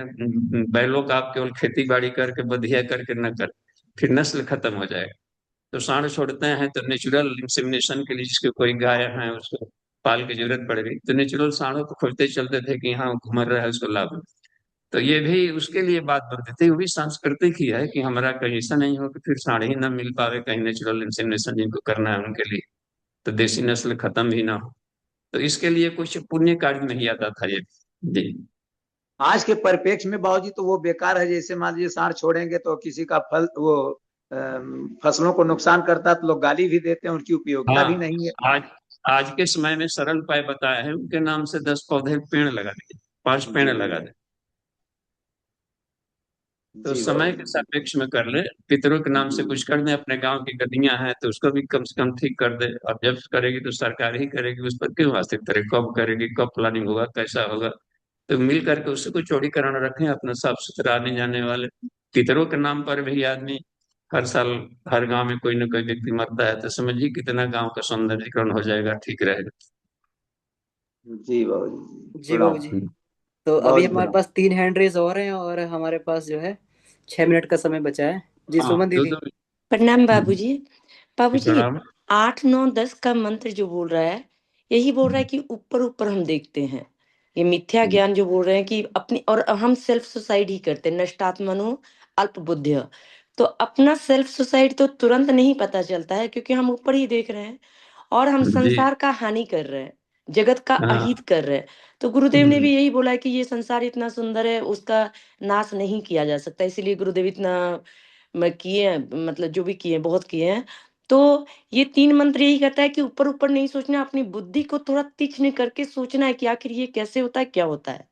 बैलों का आप केवल खेती बाड़ी करके बधिया करके न कर, फिर नस्ल खत्म हो जाएगा। तो सांड छोड़ते हैं तो नेचुरल इंसेमिनेशन के लिए, जिसके कोई गाय है उसको पाल की जरूरत पड़ गई, तो नेचुरल सांडों को खोजते चलते थे कि हाँ घूमर रहा है, उसको लाभ लो। तो ये भी उसके लिए बात बनती थी, वो भी सांस्कृतिक ही है कि हमारा कहीं ऐसा नहीं हो कि फिर साढ़े ही ना मिल पावे, कहीं नेचुरल इंसेमिनेशन जिनको करना है उनके लिए, तो देसी नस्ल खत्म ही ना हो। तो इसके लिए कुछ पुण्य कार्य में ही आता था ये। जी आज के परिप्रेक्ष्य में बाबूजी तो वो बेकार है। जैसे मान लीजिए सांड छोड़ेंगे तो किसी का फल वो फसलों को नुकसान करता है, तो लोग गाली भी देते हैं, उनकी उपयोगिता हाँ, भी नहीं है। आज आज के समय में सरल उपाय बताए हैं, उनके नाम से 10 पौधे पेड़ लगा दिए, 5 पेड़ लगा दे। तो जी समय के बाबूजी। सापेक्ष में कर ले, पितरों के नाम से कुछ कर दे, अपने गांव की गद्दियां हैं तो उसको भी कम से कम ठीक कर दे। अब जब करेगी तो सरकार ही करेगी, उस पर क्यों आश्रित करे, कब करेगी, कब प्लानिंग होगा, कैसा होगा। तो मिल करके उससे कोई चौड़ीकरण रखें, अपना साफ सुथरा आने जाने वाले। पितरों के नाम पर भी आदमी हर साल हर गांव में कोई ना कोई व्यक्ति मरता है, तो समझिए कितना गांव का सौंदर्यीकरण हो जाएगा, ठीक रहेगा। जी बाबूजी, जी प्रणाम। बाबूजी, तो अभी बाबूजी हमारे प्रणाम। पास 3 हैंड रेज और हैं, और हमारे पास जो है 6 मिनट का समय बचा है। जी हाँ, सुमन दो दीदी। दो। प्रणाम बाबूजी। बाबूजी, प्रणाम। 8 9 10 का मंत्र जो बोल रहा है, यही बोल रहा है कि ऊपर ऊपर हम देखते हैं। ये मिथ्या ज्ञान जो बोल रहे हैं कि अपनी, और हम सेल्फ सुसाइड ही करते हैं, नष्टात्मनो अल्प बुद्ध्य। तो अपना सेल्फ सुसाइड तो तुरंत नहीं पता चलता है, क्योंकि हम ऊपर ही देख रहे हैं और हम जी संसार का हानि कर रहे हैं, जगत का हाँ। अहित कर रहे हैं। तो गुरुदेव ने भी यही बोला है कि ये संसार इतना सुंदर है, उसका नाश नहीं किया जा सकता, इसीलिए गुरुदेव इतना किए हैं, मतलब जो भी किए हैं, बहुत किए हैं। तो ये 3 मंत्र यही कहता है कि ऊपर ऊपर नहीं सोचना, अपनी बुद्धि को थोड़ा तीक्ष्ण करके सोचना है कि आखिर ये कैसे होता है, क्या होता है।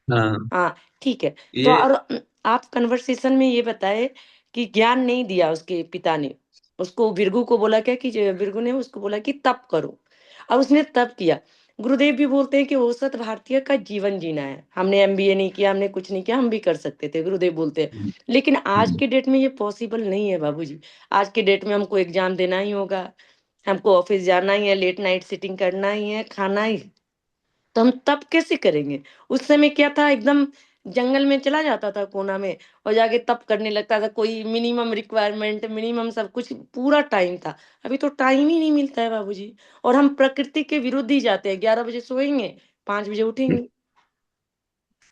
हाँ, हाँ, ठीक है। तो ये और आप कन्वर्सेशन में ये बताए कि ज्ञान नहीं दिया उसके पिता ने, उसको भृगु को बोला क्या कि भृगु ने उसको बोला कि तप करो, और उसने तप किया। गुरुदेव भी बोलते हैं कि औसत भारतीय का जीवन जीना है। हमने एमबीए नहीं किया, हमने कुछ नहीं किया, हम भी कर सकते थे, गुरुदेव बोलते हैं। लेकिन आज के डेट में ये पॉसिबल नहीं है बाबूजी। आज के डेट में हमको एग्जाम देना ही होगा, हमको ऑफिस जाना ही है, लेट नाइट सिटिंग करना ही है, खाना ही। तो हम तब कैसे करेंगे? उस समय क्या था, एकदम जंगल में चला जाता था कोना में और जाके तप करने लगता था। कोई मिनिमम रिक्वायरमेंट, मिनिमम सब कुछ, पूरा टाइम था। अभी तो टाइम ही नहीं मिलता है बाबूजी। और हम प्रकृति के विरुद्ध ही जाते हैं। 11 बजे सोएंगे, 5 बजे उठेंगे।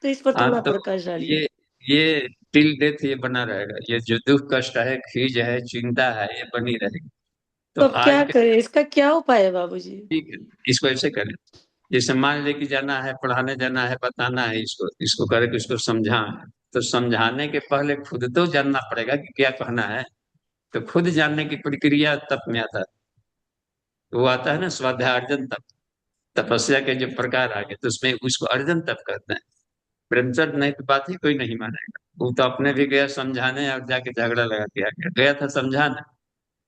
तो इस पर हाँ थोड़ा तो प्रकाश डालिए। ये टिल डेथ ये बना रहेगा। ये जो दुख कष्ट है, खीज है, चिंता है, ये बनी रहेगी। तो तो अब आज क्या के करें? इसका क्या उपाय है बाबूजी? ठीक है, इसको ऐसे करें। जैसे मान ले कि जाना है, पढ़ाने जाना है, बताना है, इसको इसको करे कि इसको समझा। तो समझाने के पहले खुद तो जानना पड़ेगा कि क्या कहना है। तो खुद जानने की प्रक्रिया तप में आता है। वो आता है ना स्वाध्याय अर्जन तप। तपस्या के जो प्रकार आ गए, तो उसमें उसको अर्जन तप कहते हैं। प्रेमचंद नहीं तो बात ही कोई नहीं मानेगा। वो तो अपने भी गया समझाने और जाके झगड़ा लगा के आ गया। गया था समझाने,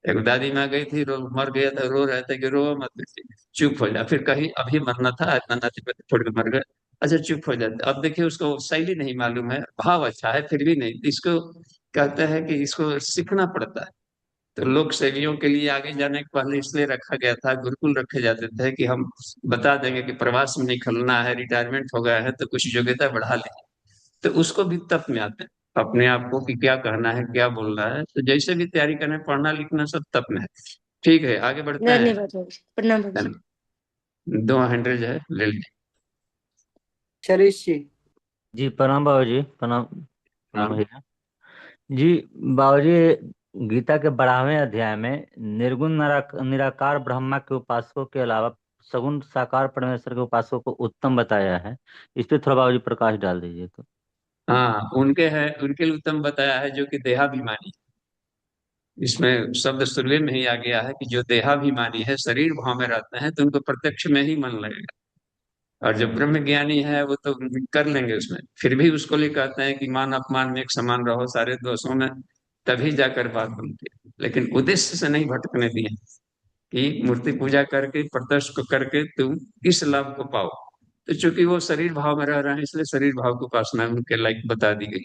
एक दादी माँ गई थी, मर गया था, रो रहे थे कि रो मत बेटी, चुप हो जा। फिर कहीं अभी मरना था, इतना नाती पे छोड़ के मर गए। अच्छा चुप हो जाते। अब देखिए उसको शैली नहीं मालूम है, भाव अच्छा है फिर भी नहीं। इसको कहते हैं कि इसको सीखना पड़ता है। तो लोक सेवियों के लिए आगे जाने के पहले इसलिए रखा गया था, गुरुकुल रखे जाते थे कि हम बता देंगे कि प्रवास में निकलना है, रिटायरमेंट हो गया है, तो कुछ योग्यता बढ़ा ले। तो उसको भी तप में आते हैं, अपने आप को कि क्या कहना है, क्या बोलना है। तो जैसे भी तैयारी करना है, पढ़ना लिखना सब तप में है। ठीक है, आगे बढ़ते हैं। धन्यवाद बाबूजी, प्रणाम बाबूजी। दो हैंड्रेज है, ले लीजिए। शरीष जी। जी प्रणाम बाबू जी, प्रणाम प्रणाम हाँ भैया जी। बाबू जी, गीता के 12वें अध्याय में निर्गुण निराकार ब्रह्मा के उपासकों के अलावा सगुण साकार परमेश्वर के उपासकों को उत्तम बताया है। इस पे थोड़ा बाबू जी प्रकाश डाल दीजिए तो। हाँ, उनके है, उनके लिए उत्तम बताया है जो कि देहाभिमानी। इसमें शब्द सुरवे में ही आ गया है कि जो देहाभिमानी है, शरीर भाव में रहते हैं, तो उनको प्रत्यक्ष में ही मन लगेगा। और जो ब्रह्म ज्ञानी है वो तो कर लेंगे उसमें। फिर भी उसको लिए कहते हैं कि मान अपमान में एक समान रहो सारे दोषों में, तभी जाकर बात बनती है। लेकिन उद्देश्य से नहीं भटकने दिए कि मूर्ति पूजा करके, प्रत्यक्ष को करके तुम इस लाभ को पाओ। तो चूंकि वो शरीर भाव में रह रहे हैं, इसलिए शरीर भाव की उपासना उनके लायक बता दी गई।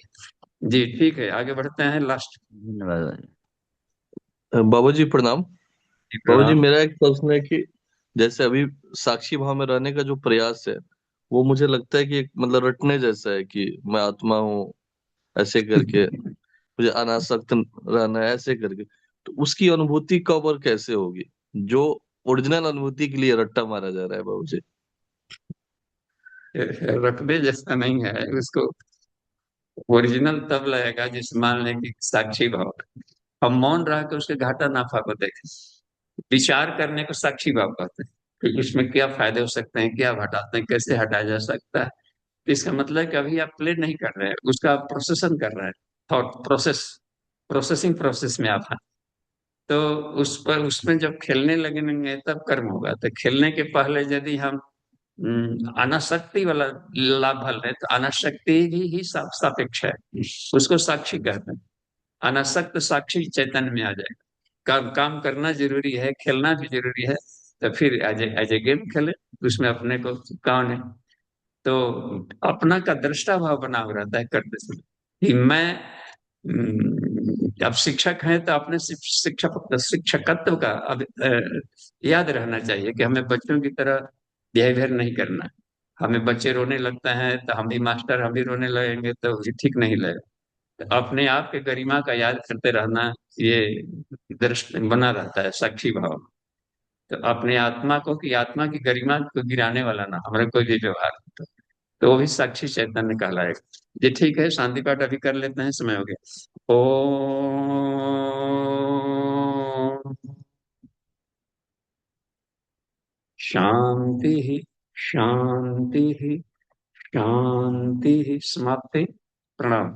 जी ठीक है, आगे बढ़ते हैं लास्ट। धन्यवाद बाबू जी। बाबू जी प्रणाम। बाबू जी प्रणाम। मेरा एक प्रश्न है कि जैसे अभी साक्षी भाव में रहने का जो प्रयास है, वो मुझे लगता है कि एक मतलब रटने जैसा है कि मैं आत्मा हूँ, ऐसे करके मुझे अनासक्त रहना है, ऐसे करके। तो उसकी अनुभूति कब और कैसे होगी, जो ओरिजिनल अनुभूति के लिए रट्टा मारा जा रहा है बाबू जी? रखने जैसा नहीं है उसको। ओरिजिनल तब लगेगा जिस मान लें कि साक्षी भाव, हम मौन रह के उसके घाटा नाफा को देखें। विचार करने को साक्षी भाव कहते हैं कि इसमें क्या फायदे हो सकते हैं, क्या घटाते हैं, कैसे हटाया जा सकता है। तो इसका मतलब है कि अभी आप प्ले नहीं कर रहे हैं, उसका प्रोसेसन कर रहे हैं। थॉट प्रोसेस, प्रोसेसिंग प्रोसेस में आप हैं। तो उस पर उसमें जब खेलने लगेंगे तब कर्म होगा। तो खेलने के पहले यदि हम अनासक्ति वाला लाभ भल है, तो अनासक्ति ही सापेक्ष है। उसको साक्षी कहते हैं। अनासक्त साक्षी चैतन्य में आ जाएगा। काम काम करना जरूरी है, खेलना भी जरूरी है। तो फिर एज ए गेम खेले, उसमें अपने को कौन है। तो अपना का दृष्टा भाव बना हुआ रहता है करते समय कि मैं अब शिक्षक हैं तो अपने शिक्षकत्व का अब याद रहना चाहिए कि हमें बच्चों की तरह बिहेवियर नहीं करना है। हमें बच्चे रोने लगते हैं तो हम भी मास्टर, हम भी रोने लगेंगे तो ये ठीक नहीं लगेगा। तो अपने आप के गरिमा का याद करते रहना, ये दृष्टि बना रहता है साक्षी भाव। तो अपने आत्मा को कि आत्मा की गरिमा को गिराने वाला ना हमारे कोई भी व्यवहार। तो वो भी साक्षी चैतन्य कहलाएगा। जी ठीक है, शांति पाठ अभी कर लेते हैं, समय हो गया। ओ शांति शांति शांति। समाप्ति। प्रणाम।